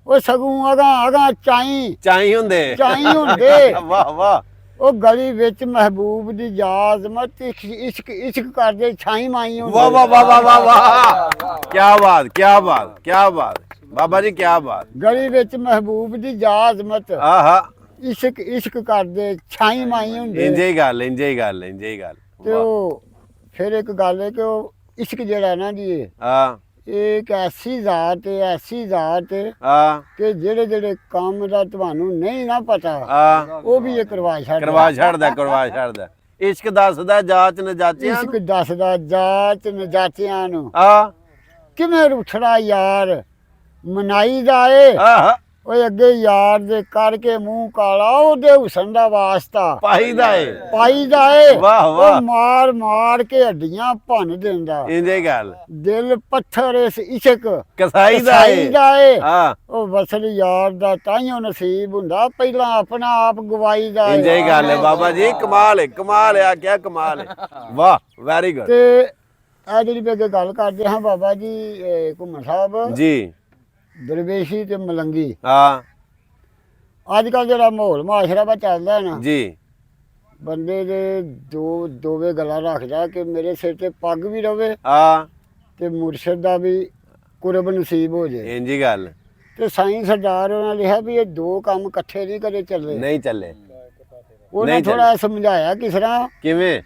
Speaker 1: ਉਹ ਸਗੋਂ ਅਗਾਂ
Speaker 2: ਚਾਹੀ ਹੁੰਦੇ
Speaker 1: ਚਾਈ ਹੁੰਦੇ
Speaker 2: ਵਾਹ ਵਾਹ
Speaker 1: ਉਹ ਗਲੀ ਵਿੱਚ ਮਹਿਬੂਬ ਦੀ ਜਾਜ਼ਮਤ ਇਸ਼ਕ ਕਰਦੇ ਛਾਈ ਮਾਈ ਹੁੰਦੇ
Speaker 2: ਵਾਹ ਵਾਹ ਵਾਹ ਵਾਹ ਵਾਹ ਵਾਹ ਕੀ ਬਾਤ ਕੀ ਬਾਤ ਕੀ ਬਾਤ ਬਾਬਾ ਜੀ ਕੀ ਬਾਤ
Speaker 1: ਗਲੀ ਵਿੱਚ ਮਹਿਬੂਬ ਦੀ ਜਾਜ਼ਮਤ
Speaker 2: ਆਹਾ
Speaker 1: ਇਸ਼ਕ ਕਰਦੇ ਛਾਈ ਮਾਈ ਹੁੰਦੇ
Speaker 2: ਇੰਜੇ ਹੀ ਗੱਲ ਇੰਜੇ ਹੀ ਗੱਲ ਇੰਜੇ ਹੀ ਗੱਲ
Speaker 1: ਤੇ ਉਹ ਫਿਰ ਇੱਕ ਗੱਲ ਹੈ ਕਿ ਉਹ ਇਸ਼ਕ ਜਿਹੜਾ ਨਾ ਜੀ
Speaker 2: ਆ
Speaker 1: ਇਹ ਇੱਕ ਐਸੀ ਜ਼ਾਤ ਹੈ
Speaker 2: ਆ
Speaker 1: ਕਿ ਜਿਹੜੇ ਕੰਮ ਦਾ ਤੁਹਾਨੂੰ ਨਹੀਂ ਨਾ ਪਤਾ
Speaker 2: ਆ
Speaker 1: ਉਹ ਵੀ ਇਹ ਕਰਵਾ ਛੱਡਦਾ
Speaker 2: ਕਰਵਾ ਛੱਡਦਾ ਇਸ਼ਕ ਦੱਸਦਾ ਜਾਚ ਨਜਾਚਿਆਂ
Speaker 1: ਇਸ਼ਕ ਦੱਸਦਾ ਜਾਤ ਨਜਾਚਿਆਂ ਨੂੰ
Speaker 2: ਆ
Speaker 1: ਕਿਵੇਂ ਰੁੱਠੜਾ ਯਾਰ ਮਨਾਈ ਦਾ ਏ
Speaker 2: ਆਹ
Speaker 1: ਓਏ ਅੱਗੇ ਯਾਰ ਦੇ ਕਰਕੇ ਮੂੰਹ ਕਾਲਾ ਉਹਦੇ ਹੁਸਨ ਦਾ ਵਾਸਤਾ
Speaker 2: ਪਾਈਦਾ ਏ
Speaker 1: ਪਾਈ ਦਾ ਏ
Speaker 2: ਵਾਹ, ਵਾਹ।
Speaker 1: ਉਹ ਮਾਰ ਕੇ ਹੱਡੀਆਂ ਭੰਨ ਦਿੰਦਾ
Speaker 2: ਇੰਜੇ ਹੀ ਗੱਲ
Speaker 1: ਦਿਲ ਪੱਥਰ ਇਸ ਇਸ਼ਕ
Speaker 2: ਕਸਾਈ ਦਾ
Speaker 1: ਕਸਾਈ
Speaker 2: ਏ
Speaker 1: ਦਾ ਏ
Speaker 2: ਆ
Speaker 1: ਉਹ ਵਸਲ ਯਾਰ ਦਾ ਤਾਈਓ ਨਸੀਬ ਹੁੰਦਾ ਪਹਿਲਾਂ ਆਪਣਾ ਆਪ ਗਵਾਈ ਦਾ ਏ।
Speaker 2: ਇੰਜੇ ਹੀ ਗੱਲ ਹੈ ਬਾਬਾ ਜੀ ਕਮਾਲ ਹੈ ਆਖਿਆ ਕਮਾਲ ਹੈ ਵਾਹ ਵੈਰੀ ਗੁੱਡ
Speaker 1: ਤੇ ਇਹ ਜਿਹੜੀ ਵੀ ਅੱਗੇ ਗੱਲ ਕਰਦੇ ਹਾਂ ਬਾਬਾ ਜੀ ਘੁੰਮਣ ਸਾਹਿਬ
Speaker 2: ਜੀ
Speaker 1: ਦਰਵੇਸ਼ੀ ਤੇ ਮਲੰਗੀ
Speaker 2: ਆ
Speaker 1: ਅੱਜ ਕੱਲ ਜਿਹੜਾ ਮਾਹੌਲ ਮਾਸ਼ਰਾ ਵਾ ਚੱਲਦਾ ਹੈ ਨਾ
Speaker 2: ਜੀ
Speaker 1: ਬੰਦੇ ਦੇ ਦੋਵੇਂ ਗੱਲਾਂ ਰੱਖਦਾ ਕਿ ਮੇਰੇ ਸਿਰ ਤੇ ਪੱਗ ਵੀ ਰਵੇ
Speaker 2: ਆ
Speaker 1: ਤੇ ਮੁਰਸ਼ਦ ਦਾ ਵੀ ਕੁਰਬ ਨਸੀਬ ਹੋ ਜਾਏ
Speaker 2: ਇੰਜੀ ਗੱਲ
Speaker 1: ਤੇ ਸਾਈਂ ਸਰਦਾਰ ਉਹਨਾਂ ਲਿਖਿਆ ਵੀ ਇਹ ਦੋ ਕੰਮ ਇਕੱਠੇ ਨਹੀਂ ਕਦੇ ਚੱਲੇ
Speaker 2: ਨਹੀਂ ਚੱਲੇ
Speaker 1: ਉਹਨੇ
Speaker 2: ਨਹੀਂ
Speaker 1: ਥੋੜਾ ਸਮਝਾਇਆ ਕਿਸ ਤਰ੍ਹਾਂ
Speaker 2: ਕਿਵੇਂ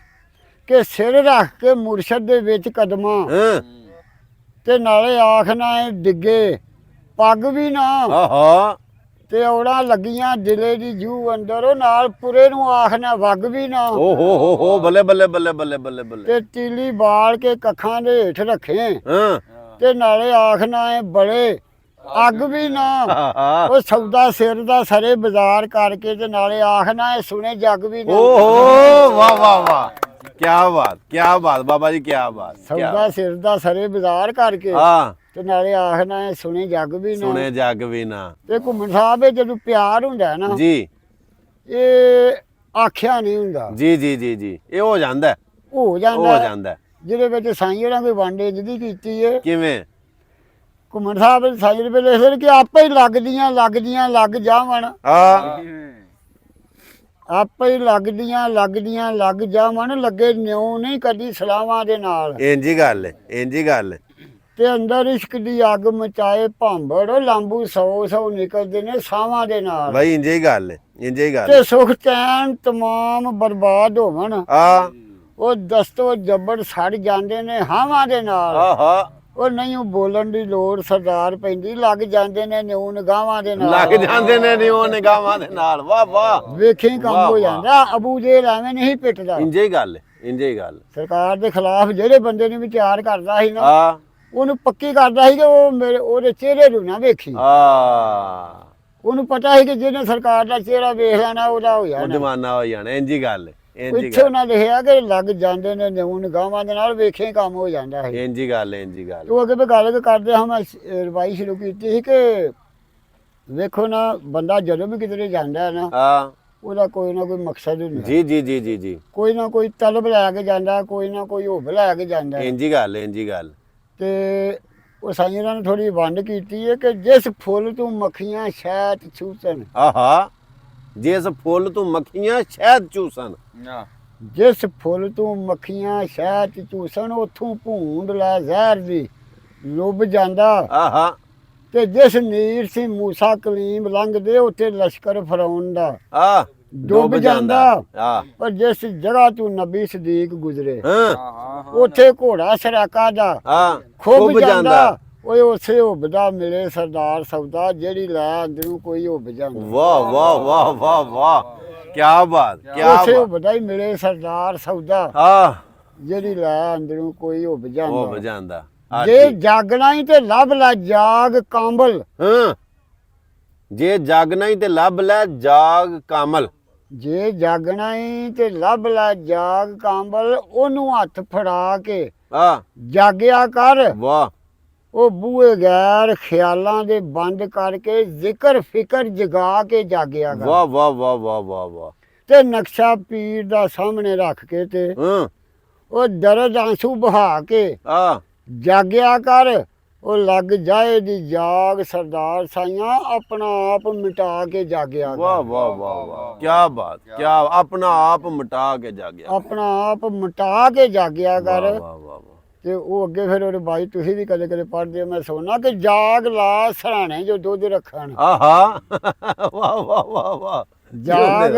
Speaker 1: ਕਿ ਸਿਰ ਰੱਖ ਕੇ ਮੁਰਸ਼ਦ ਦੇ ਵਿੱਚ ਕਦਮਾਂ
Speaker 2: ਹਾਂ
Speaker 1: ਤੇ ਨਾਲੇ ਆਖ ਨਾ ਇਹ ਡਿੱਗੇ ਪੱਗ ਵੀ ਨਾ
Speaker 2: ਆਹਾ
Speaker 1: ਤੇ ਔੜਾ ਲੱਗੀਆਂ ਦਿਲੇ ਦੀ ਜੂ ਅੰਦਰ ਉਹ ਨਾਲ ਪੁਰੇ ਨੂੰ ਆਖ ਨਾ ਵਗ ਵੀ ਨਾ
Speaker 2: ਓ ਹੋ ਬੱਲੇ ਬੱਲੇ ਬੱਲੇ ਬੱਲੇ ਬੱਲੇ ਬੱਲੇ
Speaker 1: ਤੇ ਤੀਲੀ ਬਾਲ ਕੇ ਕੱਖਾਂ ਦੇ ਹੇਠ ਰੱਖੇ
Speaker 2: ਹਾਂ
Speaker 1: ਤੇ ਨਾਲੇ ਆਖ ਨਾ ਇਹ ਬੜੇ ਅੱਗ ਵੀ ਨਾ
Speaker 2: ਆਹਾ
Speaker 1: ਉਹ ਸੌਦਾ ਸਿਰ ਦਾ ਸਰੇ ਬਾਜ਼ਾਰ ਕਰਕੇ ਤੇ ਨਾਲੇ ਆਖ ਨਾ ਇਹ ਸੁਣੇ ਜੱਗ ਵੀ ਨਾ
Speaker 2: ਓਹੋ ਵਾਹ ਵਾਹ ਵਾਹ ਕੀ ਬਾਤ ਬਾਬਾ ਜੀ, ਕੀ ਬਾਤ।
Speaker 1: ਸੌਦਾ ਸਿਰ ਦਾ ਸਰੇ ਬਾਜ਼ਾਰ ਕਰਕੇ
Speaker 2: ਹਾਂ,
Speaker 1: ਤੇ ਨਾਲੇ ਆਖਣਾ ਸੁਣੇ ਜੱਗ ਵੀ ਨਾ
Speaker 2: ਸੁਣੇ ਜੱਗ ਵੀ ਨਾ।
Speaker 1: ਤੇ ਘੁੰਮਣ ਸਾਹਿਬ ਇਹ ਜਦੋਂ ਪਿਆਰ ਹੁੰਦਾ ਹੈ ਨਾ
Speaker 2: ਜੀ
Speaker 1: ਇਹ ਆਖਿਆ ਨਹੀਂ ਹੁੰਦਾ,
Speaker 2: ਜੀ ਜੀ ਜੀ ਜੀ, ਇਹ ਹੋ ਜਾਂਦਾ ਹੈ,
Speaker 1: ਹੋ
Speaker 2: ਹੋ
Speaker 1: ਜਾਂਦਾ ਹੈ।
Speaker 2: ਜਾਂਦਾ ਹੈ।
Speaker 1: ਜਿਹਦੇ ਵਿੱਚ ਸਾਈਂ ਹੋਰਾਂ ਕੋਈ ਵੰਡੇ ਜਿਹਦੀ ਕੀਤੀ ਹੈ
Speaker 2: ਕਿਵੇਂ?
Speaker 1: ਘੁੰਮਣ ਸਾਹਿਬ ਸਾਈਂ ਰੁਪਏ ਲਿਖਦੇ ਨੇ ਕਿ ਆਪੇ ਹੀ ਲੱਗਦੀਆਂ ਲੱਗ ਜਾਵਣ,
Speaker 2: ਹਾਂ,
Speaker 1: ਆਪੇ ਹੀ ਲੱਗਦੀਆਂ ਲੱਗ ਜਾਵਣ, ਲੱਗੇ ਨਿਉ ਨਹੀਂ ਕਦੀ ਸਲਾਵਾਂ ਦੇ ਨਾਲ।
Speaker 2: ਇੰਜ ਹੀ ਗੱਲ ਹੈ, ਇੰਜ ਹੀ ਗੱਲ ਹੈ।
Speaker 1: ਤੇ ਅੰਦਰ ਇਸ਼ਕ ਦੀ ਅੱਗ ਮਚਾਏ ਭਾਂਬੜ, ਲਾਂਬੂ 100 ਨਿਕਲਦੇ ਨੇ ਸਾਵਾਂ ਦੇ ਨਾਲ।
Speaker 2: ਬਾਈ ਇੰਜ ਹੀ ਗੱਲ ਹੈ, ਇੰਜ ਹੀ ਗੱਲ
Speaker 1: ਤੇ ਸੁਖ ਚੈਨ ਤਮਾਮ ਬਰਬਾਦ ਹੋਵਣ,
Speaker 2: ਆ
Speaker 1: ਉਹ ਦਸਤੋ ਜੱਬੜ ਸੜ ਜਾਂਦੇ ਨੇ ਹਾਵਾਂ ਦੇ ਨਾਲ।
Speaker 2: ਆਹਾ,
Speaker 1: ਉਹ ਨਹੀਂ ਉਹ ਬੋਲਣ ਦੀ ਲੋੜ ਸਰਦਾਰ ਪੈਂਦੀ, ਲੱਗ ਜਾਂਦੇ ਨੇ ਨਿਉ ਨਿਗਾਹਾਂ ਦੇ ਨਾਲ।
Speaker 2: ਲੱਗ ਜਾਂਦੇ ਨੇ ਨੀ ਉਹ ਨਿਗਾਹਾਂ ਦੇ ਨਾਲ। ਵਾਹ ਵਾਹ,
Speaker 1: ਵੇਖੀ ਕੰਮ
Speaker 2: ਵਾਹ,
Speaker 1: ਹੋ
Speaker 2: ਵਾਹ।
Speaker 1: ਜਾਂਦਾ। ਅਬੂ ਜੇਲ ਐਵੇਂ ਨਹੀਂ ਪਿੱਟਦਾ।
Speaker 2: ਇੰਜ ਹੀ ਗੱਲ ਹੈ, ਇੰਜ ਹੀ ਗੱਲ।
Speaker 1: ਸਰਕਾਰ ਦੇ ਖਿਲਾਫ ਜਿਹੜੇ ਬੰਦੇ ਨੇ ਵਿਚਾਰ ਕਰਦਾ ਸੀ ਨਾ
Speaker 2: ਆ
Speaker 1: ਉਹਨੂੰ ਪੱਕੀ ਕਰਦਾ ਸੀ ਕਿ ਉਹ ਉਹਦੇ ਚਿਹਰੇ ਨੂੰ ਨਾ ਵੇਖੀ।
Speaker 2: ਆ
Speaker 1: ਉਹਨੂੰ ਪਤਾ ਸੀ ਕਿ ਜਿਹਨੇ ਸਰਕਾਰ ਦਾ ਚਿਹਰਾ ਵੇਖ ਲੈਣਾ ਉਹਦਾ ਹੋ
Speaker 2: ਉਹ
Speaker 1: ਜਾਣਾ।
Speaker 2: ਜਮਾਨਾ ਹੋ ਜਾਣਾ। ਇੰਜ ਹੀ ਗੱਲ ਹੈ, ਇੰਜ ਹੀ
Speaker 1: ਇੱਥੇ
Speaker 2: ਗੱਲ,
Speaker 1: ਉਹਨਾਂ ਲਿਖਿਆ ਕਿ ਲੱਗ ਜਾਂਦੇ ਨੇ ਨਿਉ ਨਿਗਾਹਾਂ ਦੇ ਨਾਲ, ਵੇਖੇ ਕੰਮ ਹੋ ਜਾਂਦਾ ਹੈ।
Speaker 2: ਇੰਜ ਹੀ ਗੱਲ, ਇੰਜ ਹੀ ਗੱਲ।
Speaker 1: ਉਹ ਅੱਗੇ ਵੀ ਗੱਲ ਕਰਦੇ ਹਾਂ ਮੈਂ ਰਵਾਈ ਸ਼ੁਰੂ ਕੀਤੀ ਸੀ ਕਿ ਵੇਖੋ ਨਾ ਬੰਦਾ ਜਦੋਂ ਵੀ ਕਿਤੇ ਜਾਂਦਾ ਹੈ ਨਾ
Speaker 2: ਆ
Speaker 1: ਉਹਦਾ ਕੋਈ ਨਾ ਕੋਈ ਮਕਸਦ ਹੁੰਦਾ,
Speaker 2: ਜੀ ਜੀ ਜੀ ਜੀ ਜੀ,
Speaker 1: ਕੋਈ ਨਾ ਕੋਈ ਤਲਬ ਲੈ ਕੇ ਜਾਂਦਾ, ਕੋਈ ਨਾ ਕੋਈ ਹੁਬ ਲੈ ਕੇ ਜਾਂਦਾ।
Speaker 2: ਇੰਜ ਹੀ ਗੱਲ, ਇੰਜ ਹੀ ਗੱਲ।
Speaker 1: ਤੇ ਉਹ ਸਾਈਆਂ ਨੇ ਥੋੜੀ ਵੰਡ ਕੀਤੀ ਹੈ ਕਿ ਜਿਸ ਫੁੱਲ ਤੋਂ ਮੱਖੀਆਂ ਸ਼ਹਿਦ ਚੂਸਣ,
Speaker 2: ਆਹਾ, ਜਿਸ ਫੁੱਲ ਤੋਂ ਮੱਖੀਆਂ ਸ਼ਹਿਦ ਚੂਸਣ,
Speaker 1: ਜਿਸ ਫੁੱਲ ਤੋਂ ਮੱਖੀਆਂ ਸ਼ਹਿਦ ਚੂਸਣ, ਉੱਥੋਂ ਭੂੰਡ ਲੈ ਜ਼ਹਿਰ ਦੀ ਲੁੱਭ ਜਾਂਦਾ।
Speaker 2: ਆਹਾ,
Speaker 1: ਤੇ ਜਿਸ ਨੀਰ ਸੀ ਮੂਸਾ ਕਲੀਮ ਲੰਘਦੇ, ਉੱਥੇ ਲਸ਼ਕਰ ਫਰਾਉਨ ਦਾ
Speaker 2: ਆ
Speaker 1: ਡੁੱਬ ਜਾਂਦਾ।
Speaker 2: ਆ
Speaker 1: ਪਰ ਜਿਸ ਜਗ੍ਹਾ ਤੋਂ ਨਬੀ ਸਦੀਕ ਗੁਜ਼ਰੇ,
Speaker 2: ਹਾਂ,
Speaker 1: ਉੱਥੇ ਘੋੜਾ ਸਰਾਕਾ ਦਾ
Speaker 2: ਆ
Speaker 1: ਖੁੱਬ ਜਾਂਦਾ। ਓਏ ਉਸੇ ਹੁੱਬਦਾ ਮਿਲੇ ਸਰਦਾਰ ਸੌਦਾ, ਜਿਹੜੀ ਲੈ ਅੰਦਰੋਂ ਕੋਈ ਹੁੱਬ ਜਾਂਦਾ।
Speaker 2: ਵਾਹ ਵਾਹ ਵਾਹ ਵਾਹ ਵਾਹ, ਕੀ ਬਾਤ, ਕੀ
Speaker 1: ਉਸੇ
Speaker 2: ਬਾਤ।
Speaker 1: ਹੁੱਬਦਾ ਹੀ ਮਿਲੇ ਸਰਦਾਰ ਸੌਦਾ,
Speaker 2: ਆ
Speaker 1: ਜਿਹੜੀ ਲੈ ਅੰਦਰੋਂ ਕੋਈ ਹੁੱਬ
Speaker 2: ਉਹ
Speaker 1: ਜਾਂਦਾ।
Speaker 2: ਵਜਾਂਦਾ। ਆ
Speaker 1: ਜੇ
Speaker 2: ਠੀਕ।
Speaker 1: ਜਾਗਣਾ ਹੀ ਤੇ ਲੱਭ ਲੈ ਜਾਗ ਕਾਂਬਲ,
Speaker 2: ਹਾਂ, ਜੇ ਜਾਗਣਾ ਹੀ ਤੇ ਲੱਭ ਲੈ ਜਾਗ ਕਾਮਲ।
Speaker 1: ਜੇ ਜਾਗਣਾ ਹੀ ਤੇ ਲੱਭ ਲੈ ਜਾਗ ਕਾਂਬਲ, ਉਹਨੂੰ ਹੱਥ ਫੜਾ ਕੇ
Speaker 2: ਆ
Speaker 1: ਜਾਗਿਆ ਕਰ।
Speaker 2: ਵਾਹ,
Speaker 1: ਉਹ ਬੂਹੇ ਗੈਰ ਖਿਆਲਾਂ ਦੇ ਬੰਦ ਕਰਕੇ ਜ਼ਿਕਰ ਫਿਕਰ ਜਗਾ ਕੇ ਜਾਗਿਆ ਕਰ।
Speaker 2: ਵਾਹ ਵਾਹ ਵਾਹ ਵਾਹ ਵਾਹ ਵਾਹ।
Speaker 1: ਤੇ ਨਕਸ਼ਾ ਪੀਰ ਦਾ ਸਾਹਮਣੇ ਰੱਖ ਕੇ ਤੇ
Speaker 2: ਹਾਂ,
Speaker 1: ਉਹ ਦਰਦ ਆਂਸੂ ਬਹਾ ਕੇ
Speaker 2: ਆ
Speaker 1: ਜਾਗਿਆ ਕਰ। ਉਹ ਲੱਗ ਜਾਏ ਦੀ ਜਾਗ ਸਰਦਾਰ ਸਾਈਆਂ, ਆਪਣਾ ਆਪ ਮਿਟਾ ਕੇ ਜਾਗਿਆ
Speaker 2: ਵਾਹ
Speaker 1: ਕਰ।
Speaker 2: ਵਾਹ ਵਾਹ ਵਾਹ, ਕੀ ਬਾਤ, ਕੀ ਆਪਣਾ ਆਪ ਮਿਟਾ ਕੇ ਜਾਗਿਆ।
Speaker 1: ਆਪਣਾ ਆਪ ਮਿਟਾ ਕੇ ਜਾਗਿਆ ਕਰ।
Speaker 2: ਵਾਹ ਵਾਹ ਵਾਹ ਵਾਹ।
Speaker 1: ਤੇ ਉਹ ਅੱਗੇ ਫਿਰ ਉਹਦੇ ਬਾਈ ਤੁਸੀਂ ਵੀ ਕਦੇ ਕਦੇ ਪੜ੍ਹਦੇ ਹੋ, ਮੈਂ ਸੁਣਨਾ ਕਿ ਜਾਗ ਲਾ ਸਰਾਣੇ ਜੋ ਦੁੱਧ ਰੱਖਣ।
Speaker 2: ਆਹਾ, ਵਾਹ ਵਾਹ ਵਾਹ ਵਾਹ।
Speaker 1: ਜਾਗ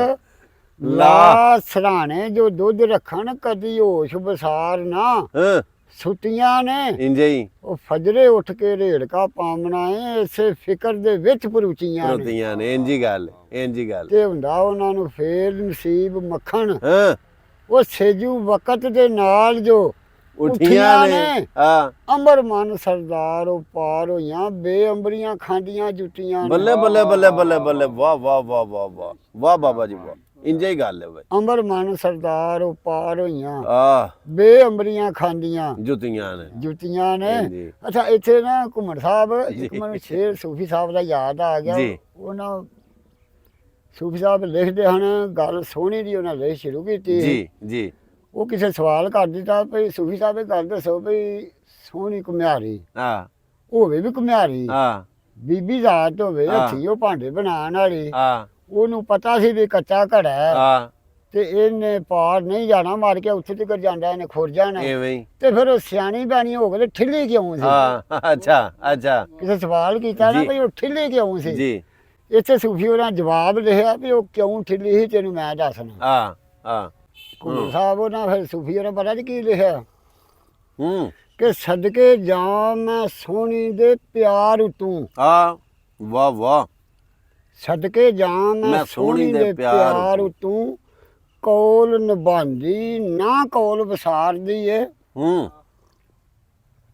Speaker 1: ਲਾ ਸਰਾਣੇ ਜੋ ਦੁੱਧ ਰੱਖਣ, ਕਦੀ ਹੋਸ਼ ਬਸਾਰ ਨਾ
Speaker 2: ਹਾਂ,
Speaker 1: ਸੁੱਤੀਆਂ ਨੇ।
Speaker 2: ਇੰਜ ਹੀ
Speaker 1: ਉਹ ਫਜਰੇ ਉੱਠ ਕੇ ਰੇੜਕਾ ਪਾਮਣਾ ਏ, ਇਸੇ ਫਿਕਰ ਦੇ ਵਿੱਚ ਪਰੂਚੀਆਂ ਨੇ।
Speaker 2: ਪ੍ਰਤੀਆਂ ਨੇ। ਇੰਜ ਹੀ ਗੱਲ, ਇੰਜ ਹੀ ਗੱਲ।
Speaker 1: ਤੇ ਹੁੰਦਾ ਉਹਨਾਂ ਨੂੰ ਫੇਰ ਨਸੀਬ ਮੱਖਣ,
Speaker 2: ਹਾਂ,
Speaker 1: ਉਹ ਸੇਜੂ ਵਕਤ ਦੇ ਨਾਲ ਜੋ
Speaker 2: ਉਠੀਆਂ ਨੇ। ਆ
Speaker 1: ਅੰਬਰ ਮਨ ਸਰਦਾਰ ਉਹ ਪਾਰ ਹੋਈਆਂ, ਬੇਅੰਬਰੀਆਂ ਖਾਂਦੀਆਂ ਜੁੱਤੀਆਂ ਨੇ।
Speaker 2: ਬੱਲੇ ਬੱਲੇ ਬੱਲੇ ਬੱਲੇ ਬੱਲੇ, ਵਾਹ ਵਾਹ ਵਾਹ ਵਾਹ ਵਾਹ ਵਾਹ ਬਾਬਾ ਜੀ ਵਾਹ। ਇੰਜ ਹੀ ਗੱਲ ਹੈ ਬਈ।
Speaker 1: ਅੰਬਰ ਮਨ ਸਰਦਾਰ ਉਹ ਪਾਰ ਹੋਈਆਂ,
Speaker 2: ਆ
Speaker 1: ਬੇਅੰਬਰੀਆਂ ਖਾਂਦੀਆਂ
Speaker 2: ਜੁੱਤੀਆਂ ਨੇ।
Speaker 1: ਜੁੱਤੀਆਂ ਨੇ।
Speaker 2: ਹਾਂਜੀ।
Speaker 1: ਅੱਛਾ ਇੱਥੇ ਨਾ ਘੁੰਮਣ ਸਾਹਿਬ ਇੱਕ ਮੈਨੂੰ ਸ਼ੇਰ ਸੂਫੀ ਸਾਹਿਬ ਦਾ ਯਾਦ ਆ ਗਿਆ।
Speaker 2: ਜੀ।
Speaker 1: ਉਹਨਾਂ ਸੂਫੀ ਸਾਹਿਬ ਲਿਖਦੇ ਹਨ, ਗੱਲ ਸੋਹਣੀ ਦੀ ਉਹਨਾਂ ਲਿਖ ਸ਼ੁਰੂ ਕੀਤੀ।
Speaker 2: ਜੀ ਜੀ।
Speaker 1: ਉਹ ਕਿਸੇ ਸਵਾਲ ਕਰ ਦਿੱਤਾ ਭਈ ਸੂਫੀ ਸਾਹਿਬ ਇਹ ਗੱਲ ਦੱਸੋ ਭਈ ਸੋਹਣੀ ਘੁਮਿਆਰੀ
Speaker 2: ਆ
Speaker 1: ਹੋਵੇ ਵੀ ਘੁਮਿਆਰੀ,
Speaker 2: ਆ
Speaker 1: ਬੀਬੀ ਜ਼ਾਤ ਹੋਵੇ,
Speaker 2: ਹਾਂ।
Speaker 1: ਹੱਥੀਂ ਉਹ ਭਾਂਡੇ ਬਣਾਉਣ ਵਾਲੀ,
Speaker 2: ਆ
Speaker 1: ਉਹਨੂੰ ਪਤਾ ਸੀ ਵੀ ਕੱਚਾ ਘੜਾ ਹੈ
Speaker 2: ਆ
Speaker 1: ਤੇ ਇਹਨੇ ਪਾਰ ਨਹੀਂ ਜਾਣਾ, ਮਾਰ ਕੇ ਉੱਥੇ ਤੱਕ ਜਾਂਦਾ, ਇਹਨੇ ਖੁਰ ਜਾਣਾ।
Speaker 2: ਐਵੇਂ ਹੀ।
Speaker 1: ਤੇ ਫਿਰ ਉਹ ਸਿਆਣੀ ਬਿਆਣੀ ਹੋ ਗਏ ਤੇ ਠਿੱਲੀ ਕਿਉਂ ਸੀ?
Speaker 2: ਆ ਅੱਛਾ ਅੱਛਾ।
Speaker 1: ਕਿਸੇ ਸਵਾਲ ਕੀਤਾ ਨਾ
Speaker 2: ਜੀ।
Speaker 1: ਭਈ ਉਹ ਠਿੱਲੀ ਕਿਉਂ ਸੀ?
Speaker 2: ਜੀ।
Speaker 1: ਇੱਥੇ ਸੂਫੀ ਉਹਨਾਂ ਜਵਾਬ ਲਿਖਿਆ ਵੀ ਉਹ ਕਿਉਂ ਠਿੱਲੀ ਸੀ ਤੈਨੂੰ ਮੈਂ ਦੱਸਣਾ।
Speaker 2: ਆ ਆ
Speaker 1: ਘੁੰਮਣ ਸਾਹਿਬ ਉਹਨਾਂ ਫਿਰ ਸੂਫੀ ਉਹਨਾਂ ਪਤਾ ਨੀ ਕੀ ਲਿਖਿਆ
Speaker 2: ਹੂੰ।
Speaker 1: ਕਿ ਸਦਕੇ ਜਾਂ ਮੈਂ ਸੋਹਣੀ ਦੇ ਪਿਆਰ ਉਤੋਂ,
Speaker 2: ਆ ਵਾਹ ਵਾਹ।
Speaker 1: ਸਦਕੇ ਜਾਂ ਮੈਂ ਸੋਹਣੀ ਦੇ ਪਿਆਰ ਉਤੋਂ, ਕੌਲ ਨਿਭਾਉਂਦੀ ਨਾ ਕੌਲ ਵਿਸਾਰਦੀ ਏ,
Speaker 2: ਹੂੰ।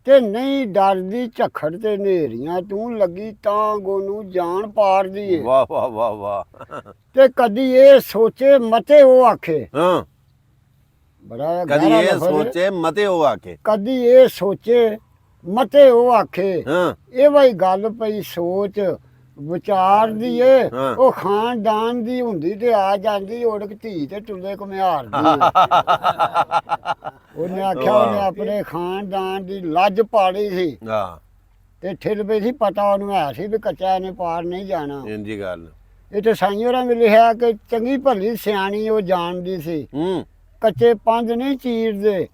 Speaker 1: ਤੇ ਨਹੀਂ ਡਰਦੀ ਝੱਖੜ ਤੇ ਨੇਰੀਆਂ ਤੂੰ, ਲੱਗੀ ਤਾਂ ਗੋਨੂੰ ਜਾਨ ਪਾਰਦੀ ਏ।
Speaker 2: ਵਾਹ ਵਾਹ ਵਾਹ ਵਾਹ।
Speaker 1: ਤੇ ਕਦੀ ਇਹ ਸੋਚੇ ਮਤੇ ਉਹ ਆਖੇ,
Speaker 2: ਹਾਂ
Speaker 1: ਬੜਾ
Speaker 2: ਕਦੀ
Speaker 1: ਗਹਿਰਾ
Speaker 2: ਇਹ
Speaker 1: ਲਫ਼ਜ਼ ਹੈ।
Speaker 2: ਸੋਚੇ ਮਤੇ ਉਹ ਆਕੇ
Speaker 1: ਕਦੀ ਇਹ ਸੋਚੇ ਮਤੇ ਉਹ ਆਖੇ।
Speaker 2: ਹਾਂ
Speaker 1: ਇਹ ਵਈ ਗੱਲ ਪਈ ਸੋਚ ਵਿਚਾਰ ਦੀ ਏ।
Speaker 2: ਹਾਂ।
Speaker 1: ਉਹ ਖਾਨਦਾਨ ਦੀ ਹੁੰਦੀ ਤੇ ਆ ਜਾਂਦੀ ਓੜਕ ਧੀ ਤੇ ਟੁੱਲੇ ਘੁਮਿਆਰ ਦੀ ਉਹਨੇ ਆਖਿਆ ਉਹਨੇ ਆਪਣੇ ਖਾਨਦਾਨ ਦੀ ਲੱਜ ਪਾੜੀ ਸੀ
Speaker 2: ਹਾਂ
Speaker 1: ਤੇ ਠਿਲ ਪਈ ਸੀ ਪਤਾ ਉਹਨੂੰ ਹੈ ਸੀ ਵੀ ਕੱਚਾ ਨੇ ਪਾਰ ਨਹੀਂ ਜਾਣਾ।
Speaker 2: ਇੰਜੀ ਗੱਲ
Speaker 1: ਇਹ ਤੇ ਸਾਈਓਰਾਂ ਨੇ ਲਿਖਿਆ ਕਿ ਚੰਗੀ ਭਲੀ ਸਿਆਣੀ ਉਹ ਜਾਣਦੀ ਸੀ
Speaker 2: ਹੂੰ
Speaker 1: ਕੱਚੇ ਪੰਜ ਨਹੀਂ ਚੀਰਦੇ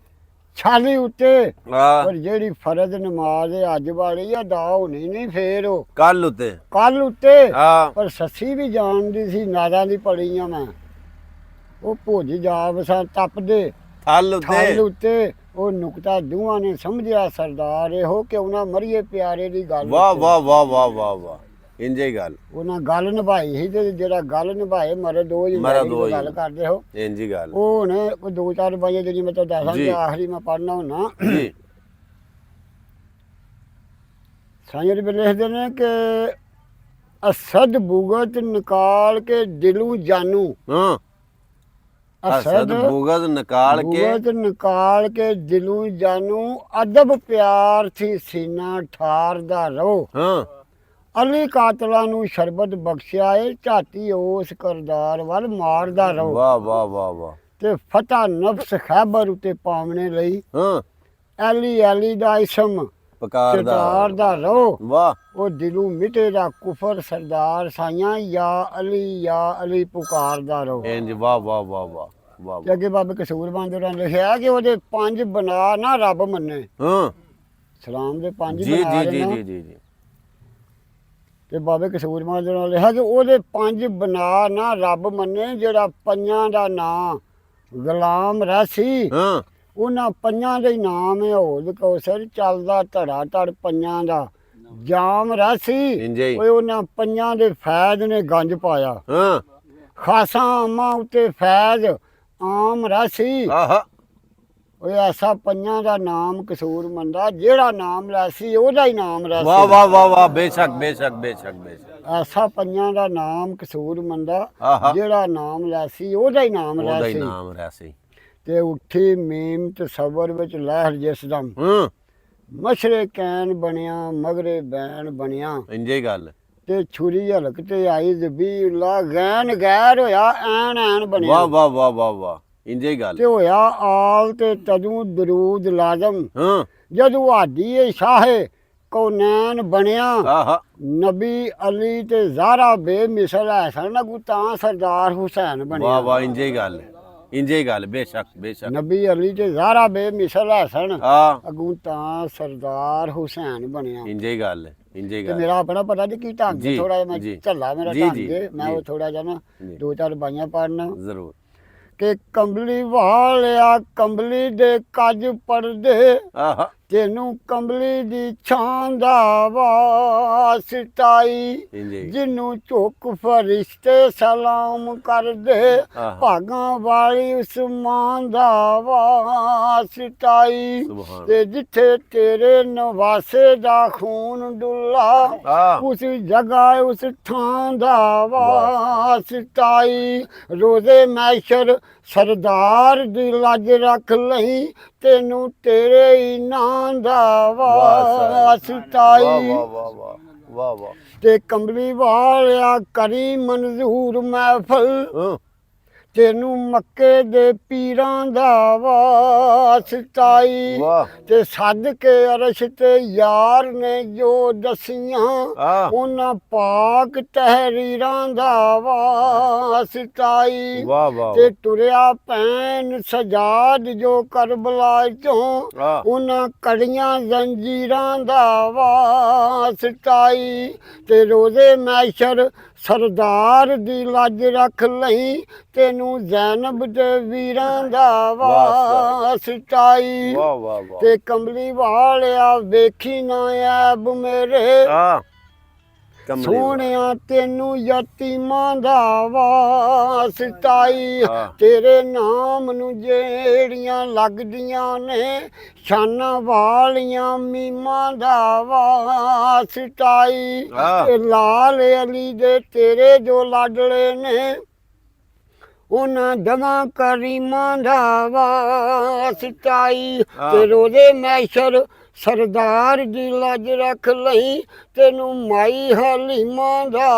Speaker 1: ਛਾਲੀ ਉੱਤੇ।
Speaker 2: ਆ
Speaker 1: ਪਰ ਜਿਹੜੀ ਫਰਜ਼ ਨਮਾਜ਼ ਹੈ ਅੱਜ ਵਾਲੀ ਆ ਦਾ ਹੋਣੀ ਨਹੀਂ ਫੇਰ ਉਹ
Speaker 2: ਕੱਲ ਉਤੇ
Speaker 1: ਕੱਲ ਉੱਤੇ।
Speaker 2: ਆ
Speaker 1: ਪਰ ਸੱਸੀ ਵੀ ਜਾਣਦੀ ਸੀ ਨਾਰਾਂ ਦੀ ਪੜੀਆਂ ਮੈਂ ਉਹ ਭੁੱਜ ਜਾ ਵਸਾਂ ਤਪਦੇ
Speaker 2: ਥਲ
Speaker 1: ਥਲ
Speaker 2: ਉਤੇ
Speaker 1: ਉੱਤੇ। ਉਹ ਨੁਕਤਾ ਦੋਵਾਂ ਨੇ ਸਮਝਿਆ ਸਰਦਾਰ ਇਹੋ ਕਿਉਂ ਨਾ ਮਰੀਏ ਪਿਆਰੇ ਦੀ ਗੱਲ
Speaker 2: ਵਾਹ
Speaker 1: ਉੱਤੇ।
Speaker 2: ਵਾਹ ਵਾਹ ਵਾਹ ਵਾਹ ਵਾਹ ਇੰਜੀ ਗੱਲ
Speaker 1: ਉਹਨਾਂ ਗੱਲ ਨਿਭਾਈ ਸੀ ਤੇ ਜਿਹੜਾ ਗੱਲ ਨਿਭਾਏ ਮਰੇ ਦੋ ਹੀ
Speaker 2: ਮਰੇ
Speaker 1: ਹੁੰਦੇ
Speaker 2: ਦੋ ਹੀ।
Speaker 1: ਗੱਲ ਕਰਦੇ ਹੋ।
Speaker 2: ਇੰਜੀ ਗੱਲ
Speaker 1: ਉਹ ਹੁਣ ਕੋਈ ਦੋ ਚਾਰ ਵਜੇ ਜਿਹੜੀ ਮੈਂ ਤੁਹਾਨੂੰ ਦੱਸਾਂ
Speaker 2: ਜੀ।
Speaker 1: ਕਿ ਆਖਰੀ ਮੈਂ ਪੜਨਾ ਹੁੰਨਾ
Speaker 2: ਜੀ
Speaker 1: ਸਾਈਂ ਵੀ ਲਿਖਦੇ ਨੇ ਕਿ ਅਸਦ ਬੁਗਤ ਨਿਕਾਲ ਕੇ ਦਿਲੋਂ ਜਾਨੂ।
Speaker 2: ਹਾਂ ਅਸਦ ਬੁਗਜ਼ ਨਿਕਾਲ ਕੇ
Speaker 1: ਬੁਗਤ ਨਿਕਾਲ ਕੇ ਦਿਲੋਂ ਜਾਨੂ ਅਦਬ ਪਿਆਰ ਥੀ ਸੀਨਾ ਠਾਰਦਾ ਰਹੋ।
Speaker 2: ਹਾਂ
Speaker 1: ਅਲੀ ਕਾਤਲਾਂ ਨੂੰ ਸ਼ਰਬਤ ਬਖਸ਼ਿਆ ਏ ਝਾਤੀ ਉਸ ਕਰਦਾਰ ਵੱਲ ਮਾਰਦਾ ਰਹੋ।
Speaker 2: ਵਾਹ ਵਾਹ ਵਾਹ ਵਾਹ
Speaker 1: ਤੇ ਫਤਹ ਨਫਸ ਖੈਬਰ ਉਤੇ ਪਾਵਣੇ ਲਈ
Speaker 2: ਹਾਂ
Speaker 1: ਐਲੀ ਐਲੀ ਦਾ ਇਸਮ
Speaker 2: ਪਕਾਰ ਦਾ
Speaker 1: ਚਟਾਰਦਾ ਰਹੋ।
Speaker 2: ਵਾਹ
Speaker 1: ਉਹ ਦਿਲੋਂ ਮਿਟੇ ਦਾ ਕੁਫਰ ਸਰਦਾਰ ਸਾਈਆਂ ਯਾ ਅਲੀ ਪੁਕਾਰਦਾ ਰਹੋ।
Speaker 2: ਇੰਜ ਵਾਹ ਵਾਹ ਵਾਹ ਵਾਹ ਵਾਹ
Speaker 1: ਤੇ ਅੱਗੇ ਬਾਬੇ ਕਸੂਰ ਬਾਂਦਰਾਂ ਨੇ ਲਿਖਿਆ ਕਿ ਉਹਦੇ ਪੰਜ ਬਣਾ ਨਾ ਰੱਬ ਮੰਨੇ।
Speaker 2: ਹਾਂ
Speaker 1: ਸਲਾਮ ਦੇ ਪੰਜ
Speaker 2: ਜੀ
Speaker 1: ਬਣਾ
Speaker 2: ਜੀ ਜੀ
Speaker 1: ਨਾ
Speaker 2: ਜੀ ਜੀ ਜੀ
Speaker 1: ਤੇ ਬਾਬੇ ਕਸੂਰ ਬਾਂਦਰਾਂ ਨੇ ਲਿਖਿਆ ਕਿ ਉਹਦੇ ਪੰਜ ਬਣਾ ਨਾ ਰੱਬ ਮੰਨੇ। ਜਿਹੜਾ ਪੰਜਾਂ ਦਾ ਨਾਂ ਗੁਲਾਮ ਰਹਿਸੀ
Speaker 2: ਹਾਂ
Speaker 1: ਉਹਨਾਂ ਪੰਜਾਂ ਦੇ ਹੀ ਨਾਮ ਹੈ ਹੌਜ਼ ਕੌਸਰ ਚੱਲਦਾ ਧੜਾ ਧੜ ਪੰਜਾਂ ਦਾ ਜਾਮ ਰਹਿਸੀ।
Speaker 2: ਇੰਜੇ
Speaker 1: ਓਏ ਉਹਨਾਂ ਪੰਜਾਂ ਦੇ ਫੈਜ਼ ਨੇ ਗੰਜ ਪਾਇਆ
Speaker 2: ਹਾਂ
Speaker 1: ਖਾਸਾਂ ਆਮਾਂ ਉੱਤੇ ਫੈਜ਼ ਆਮ ਰਹਿਸੀ।
Speaker 2: ਆਹਾ
Speaker 1: ਓਏ ਐਸਾ ਪੰਜਾਂ ਦਾ ਨਾਮ ਕਸੂਰ ਮੰਦਾ ਜਿਹੜਾ ਨਾਮ ਲੈਸੀ ਉਹਦਾ ਹੀ ਨਾਮ
Speaker 2: ਵਾਹ
Speaker 1: ਰਹਿਸੀ।
Speaker 2: ਵਾਹ ਵਾਹ ਵਾਹ ਬੇਸ਼ੱਕ ਬੇਸ਼ੱਕ ਬੇਸ਼ੱਕ ਬੇਸ਼ੱਕ
Speaker 1: ਐਸਾ ਪੰਜਾਂ ਦਾ ਨਾਮ ਕਸੂਰ ਮੰਦਾ
Speaker 2: ਆਹਾ
Speaker 1: ਜਿਹੜਾ ਨਾਮ ਲੈਸੀ ਉਹਦਾ ਹੀ ਨਾਮ
Speaker 2: ਉਹਦਾ ਹੀ
Speaker 1: ਰਹਿਸੀ।
Speaker 2: ਨਾਮ ਰਹਿਸੀ।
Speaker 1: ਤੇ ਉੱਠੀ ਮੀਮ ਤਸਵਰ ਵਿੱਚ ਲਹਿਰ ਜਿਸ ਦਮ
Speaker 2: ਹਾਂ
Speaker 1: ਮਸ਼ਰੇ ਕੈਨ ਬਣਿਆ ਮਗਰੇ ਬੈਣ ਬਣਿਆ।
Speaker 2: ਇੰਜੇ ਗੱਲ
Speaker 1: ਤੇ ਛੁਰੀ ਹਲਕ ਤੇ ਆਈ ਜ਼ਬੀਉल्ला ਗੈਨ ਗੈਰ ਹੋਇਆ ਐਨ ਐਨ ਬਣਿਆ।
Speaker 2: ਵਾਹ ਵਾਹ ਵਾਹ ਵਾਹ ਵਾਹ ਇੰਜੇ ਗੱਲ
Speaker 1: ਤੇ ਹੋਇਆ ਆਲ ਤੇ ਤਦੋਂ ਦਰੂਦ ਲਾਜ਼ਮ
Speaker 2: ਹਾਂ
Speaker 1: ਜਦੋਂ ਹਾਡੀ ਏ ਸ਼ਾਹੇ ਕੌਨੈਨ ਬਣਿਆ।
Speaker 2: ਆਹਾ
Speaker 1: ਨਬੀ ਅਲੀ ਤੇ ਜ਼ਾਰਾ ਬੇਮਿਸਲ ਐਸਨ ਅਗੂ ਤਾਂ ਸਰਦਾਰ ਹੁਸੈਨ ਬਣਿਆ।
Speaker 2: ਵਾਹ ਵਾਹ ਇੰਜੇ ਗੱਲ ਇੰਜੇ ਗੱਲ ਬੇਸ਼ੱਕ ਬੇਸ਼ੱਕ
Speaker 1: ਨਬੀ ਅਲੀ ਤੇ ਜ਼ਾਰਾ ਬੇਮਿਸਲ ਐਸਨ
Speaker 2: ਆ
Speaker 1: ਅਗੂ ਤਾਂ ਸਰਦਾਰ ਹੁਸੈਨ ਬਣਿਆ।
Speaker 2: ਇੰਜੇ ਗੱਲ ਇੰਜੇ
Speaker 1: ਤੇ
Speaker 2: ਗੱਲ
Speaker 1: ਮੇਰਾ ਆਪਣਾ ਪਤਾ ਨਹੀਂ ਕੀ ਢੰਗ
Speaker 2: ਜੀ,
Speaker 1: ਥੋੜਾ ਮੈਂ
Speaker 2: ਜੀ।
Speaker 1: ਝੱਲਾ ਮੇਰਾ
Speaker 2: ਜੀ,
Speaker 1: ਢੰਗ
Speaker 2: ਜੀ,
Speaker 1: ਹੈ ਮੈਂ
Speaker 2: ਜੀ।
Speaker 1: ਉਹ ਥੋੜਾ ਜਿਹਾ ਨਾ
Speaker 2: ਜੀ।
Speaker 1: ਦੋ ਚਾਰ ਬਾਈਆਂ ਪੜਨਾ
Speaker 2: ਜ਼ਰੂਰ
Speaker 1: ਕਿ ਕੰਬਲੀ ਵਾਲਿਆ ਕੰਬਲੀ ਦੇ ਕੱਜ ਪੜਦੇ
Speaker 2: ਆਹਾ
Speaker 1: ਤੈਨੂੰ ਕੰਬਲੀ ਦੀ ਛਾਂ ਦਾ ਵਾਸਤਾਈ।
Speaker 2: ਇੰਜੇ
Speaker 1: ਜਿਹਨੂੰ ਝੁਕ ਫਰਿਸ਼ਤੇ ਸਲਾਮ ਕਰਦੇ
Speaker 2: ਆਹਾ
Speaker 1: ਭਾਗਾਂ ਵਾਲੀ ਉਸ ਮਾਂ ਦਾ ਵਾਸਤਾਈ।
Speaker 2: ਸੁਭਾਨ
Speaker 1: ਤੇ ਜਿੱਥੇ ਤੇਰੇ ਨਵਾਸੇ ਦਾ ਖੂਨ ਡੁੱਲਾ
Speaker 2: ਆ
Speaker 1: ਉਸ ਜਗ੍ਹਾ ਉਸ ਥਾਂ ਦਾ ਵਾਸਤਾਈ। ਰੋਜ਼ੇ ਮੈਸ਼ਰ ਸਰਦਾਰ ਦੀ ਲੱਜ ਰੱਖ ਲਈ ਤੈਨੂੰ ਤੇਰੇ ਹੀ ਨਾਂ ਦਾ ਵਾਸਤਾਈ।
Speaker 2: ਵਾਹ ਵਾਹ ਵਾਹ ਵਾਹ ਵਾਹ
Speaker 1: ਤੇ ਕੰਬਲੀ ਵਾਲਿਆ ਕਰੀ ਮਨਜ਼ੂਰ ਮਹਿਫਲ
Speaker 2: ਹਾਂ
Speaker 1: ਤੈਨੂੰ ਮੱਕੇ ਦੇ ਪੀਰਾਂ ਦਾ ਵਾਸਤਾਈ।
Speaker 2: ਵਾਹ
Speaker 1: ਤੇ ਸੱਦ ਕੇ ਅਰਸ਼ ਤੇ ਯਾਰ ਨੇ ਜੋ ਦਸੀਆਂ
Speaker 2: ਆ
Speaker 1: ਉਹਨਾਂ ਪਾਕ ਤਹਿਰੀਰਾਂ ਦਾ ਵਾਸਤਾਈ।
Speaker 2: ਵਾਹ ਵਾਹ
Speaker 1: ਤੇ ਟੁਰਿਆ ਪੈਨ ਸਜਾਦ ਜੋ ਕਰਬਲਾ ਚੋਂ
Speaker 2: ਆ
Speaker 1: ਉਹਨਾਂ ਕੜੀਆਂ ਜ਼ੰਜੀਰਾਂ ਦਾ ਵਾਸਤਾਈ। ਤੇ ਰੋਜ਼ੇ ਮੈਸ਼ਰ ਸਰਦਾਰ ਦੀ ਲੱਜ ਰੱਖ ਲਈ ਤੈਨੂੰ ਜ਼ੈਨਬ ਦੇ ਵੀਰਾਂ ਦਾ ਵਾਸਤਾਈ।
Speaker 2: ਵਾਹ ਵਾਹ ਵਾਹ
Speaker 1: ਤੇ ਕੰਬਲੀ ਵਾਲਿਆ ਵੇਖੀ ਨਾ ਐਬ ਮੇਰੇ
Speaker 2: ਆ ਕਮਲੀ
Speaker 1: ਸੋਹਣਿਆ ਤੈਨੂੰ ਯਤੀਮਾਂ ਦਾ ਵਾਸਤਾਈ।
Speaker 2: ਹਾਂ।
Speaker 1: ਤੇਰੇ ਨਾਮ ਨੂੰ ਜਿਹੜੀਆਂ ਲੱਗਦੀਆਂ ਨੇ ਸ਼ਾਨਾਂ ਵਾਲੀਆਂ ਮੀਮਾਂ ਦਾ ਵਾਸਤਾਈ।
Speaker 2: ਹਾਂ।
Speaker 1: ਤੇ ਲਾਲ ਅਲੀ ਦੇ ਤੇਰੇ ਜੋ ਲਾਡਲੇ ਨੇ ਉਹਨਾਂ ਦਵਾਂ ਕਰੀਮਾਂ ਦਾ ਵਾਸਤਾਈ
Speaker 2: ਹਾਂ।
Speaker 1: ਤੇ ਰੋਜ਼ੇ ਮੈਸ਼ਰ ਸਰਦਾਰ ਦੀ ਲੱਜ ਰੱਖ ਲਈ ਤੈਨੂੰ ਮਾਈ ਹਲੀਮਾਂ ਦਾ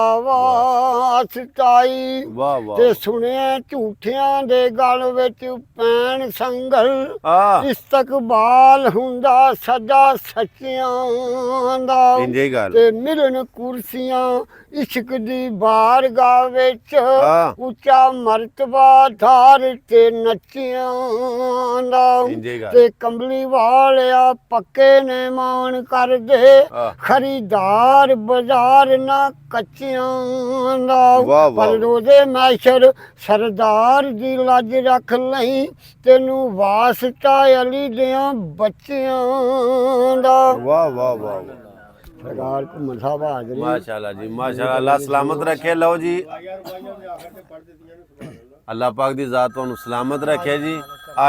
Speaker 1: ਵਾਸਤਾਈ
Speaker 2: ਵਾਹ ਵਾਹ
Speaker 1: ਤੇ ਸੁਣਿਆ ਝੂਠਿਆਂ ਦੇ ਗਲ ਵਿੱਚ ਪੈਣ ਸੰਗਲ
Speaker 2: ਆ
Speaker 1: ਇਸਤਕਬਾਲ ਹੁੰਦਾ ਸਦਾ ਸੱਚਿਆਂ ਦਾ
Speaker 2: ਇੰਜੇ ਹੀ ਗੱਲ
Speaker 1: ਤੇ ਮਿਲਣ ਕੁਰਸੀਆਂ ਇਸ਼ਕ ਦੀ ਬਾਰਗਾਹ ਵਿੱਚ
Speaker 2: ਹਾਂ।
Speaker 1: ਉੱਚਾ ਮਰਤਬਾ ਧਾਰ ਤੇ ਨੱਚਿਆਂ ਦਾ
Speaker 2: ਇੰਜੇ ਹੀ ਗੱਲ
Speaker 1: ਤੇ ਕੰਬਲੀ ਵਾਲਿਆ ਪੱਕੇ ਨੇ ਮਾਣ ਕਰਦੇ
Speaker 2: ਆਹ।
Speaker 1: ਖਰੀਦਾਰ ਬਾਜ਼ਾਰ ਨਾ ਕੱਚਿਆਂ ਦਾ
Speaker 2: ਵਾਹ, ਵਾਹ।
Speaker 1: ਪਰ ਰੋਜ਼ੇ ਮੈਸ਼ਰ ਸਰਦਾਰ ਦੀ ਲੱਜ ਰੱਖ ਲਈ ਤੈਨੂੰ ਵਾਸਤਾ ਅਲੀ ਦਿਆਂ ਬੱਚਿਆਂ ਦਾ
Speaker 2: ਵਾਹ ਵਾਹ ਵਾਹ
Speaker 1: ਸਰਦਾਰ ਘੁੰਮਣ ਸਾਹਿਬ ਹਾਜ਼ਰੀ
Speaker 2: ਮਾਸ਼ਾਅੱਲਾ ਜੀ ਮਾਸ਼ਾਅੱਲਾ ਅੱਲਾਹ ਸਲਾਮਤ ਰੱਖੇ ਲਓ ਜੀ
Speaker 4: ਯਾਰ ਬਾਈਆਂ ਦੇ ਆਖਰ ਤੇ ਪੜ੍ਹ ਦਿੱਤੀਆਂ ਨੇ ਸੁਭਾਨ ਅੱਲਾਹ
Speaker 2: ਅੱਲਾਹ ਪਾਕ ਦੀ ਜ਼ਾਤ ਤੁਹਾਨੂੰ ਸਲਾਮਤ ਰੱਖੇ ਜੀ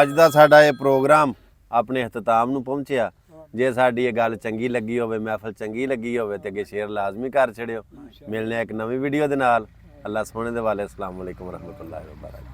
Speaker 2: ਅੱਜ ਦਾ ਸਾਡਾ ਇਹ ਪ੍ਰੋਗਰਾਮ ਆਪਣੇ ਇਖਤਤਾਮ ਨੂੰ ਪਹੁੰਚਿਆ ਜੇ ਸਾਡੀ ਇਹ ਗੱਲ ਚੰਗੀ ਲੱਗੀ ਹੋਵੇ ਮਹਿਫਲ ਚੰਗੀ ਲੱਗੀ ਹੋਵੇ ਤੇ ਅੱਗੇ ਸ਼ੇਅਰ ਲਾਜ਼ਮੀ ਕਰ ਛੜਿਓ ਮਿਲਨੇ ਆ ਇੱਕ ਨਵੀਂ ਵੀਡੀਓ ਦੇ ਨਾਲ ਅੱਲਾਹ ਸੋਹਣੇ ਦੇ ਵਾਲੇ ਅਸਲਾਮ ਅਲੈਕੁਮ ਰਹਿਮਤੁਲਾਹਿ ਵ ਬਰਕਾਤੁਹੂ।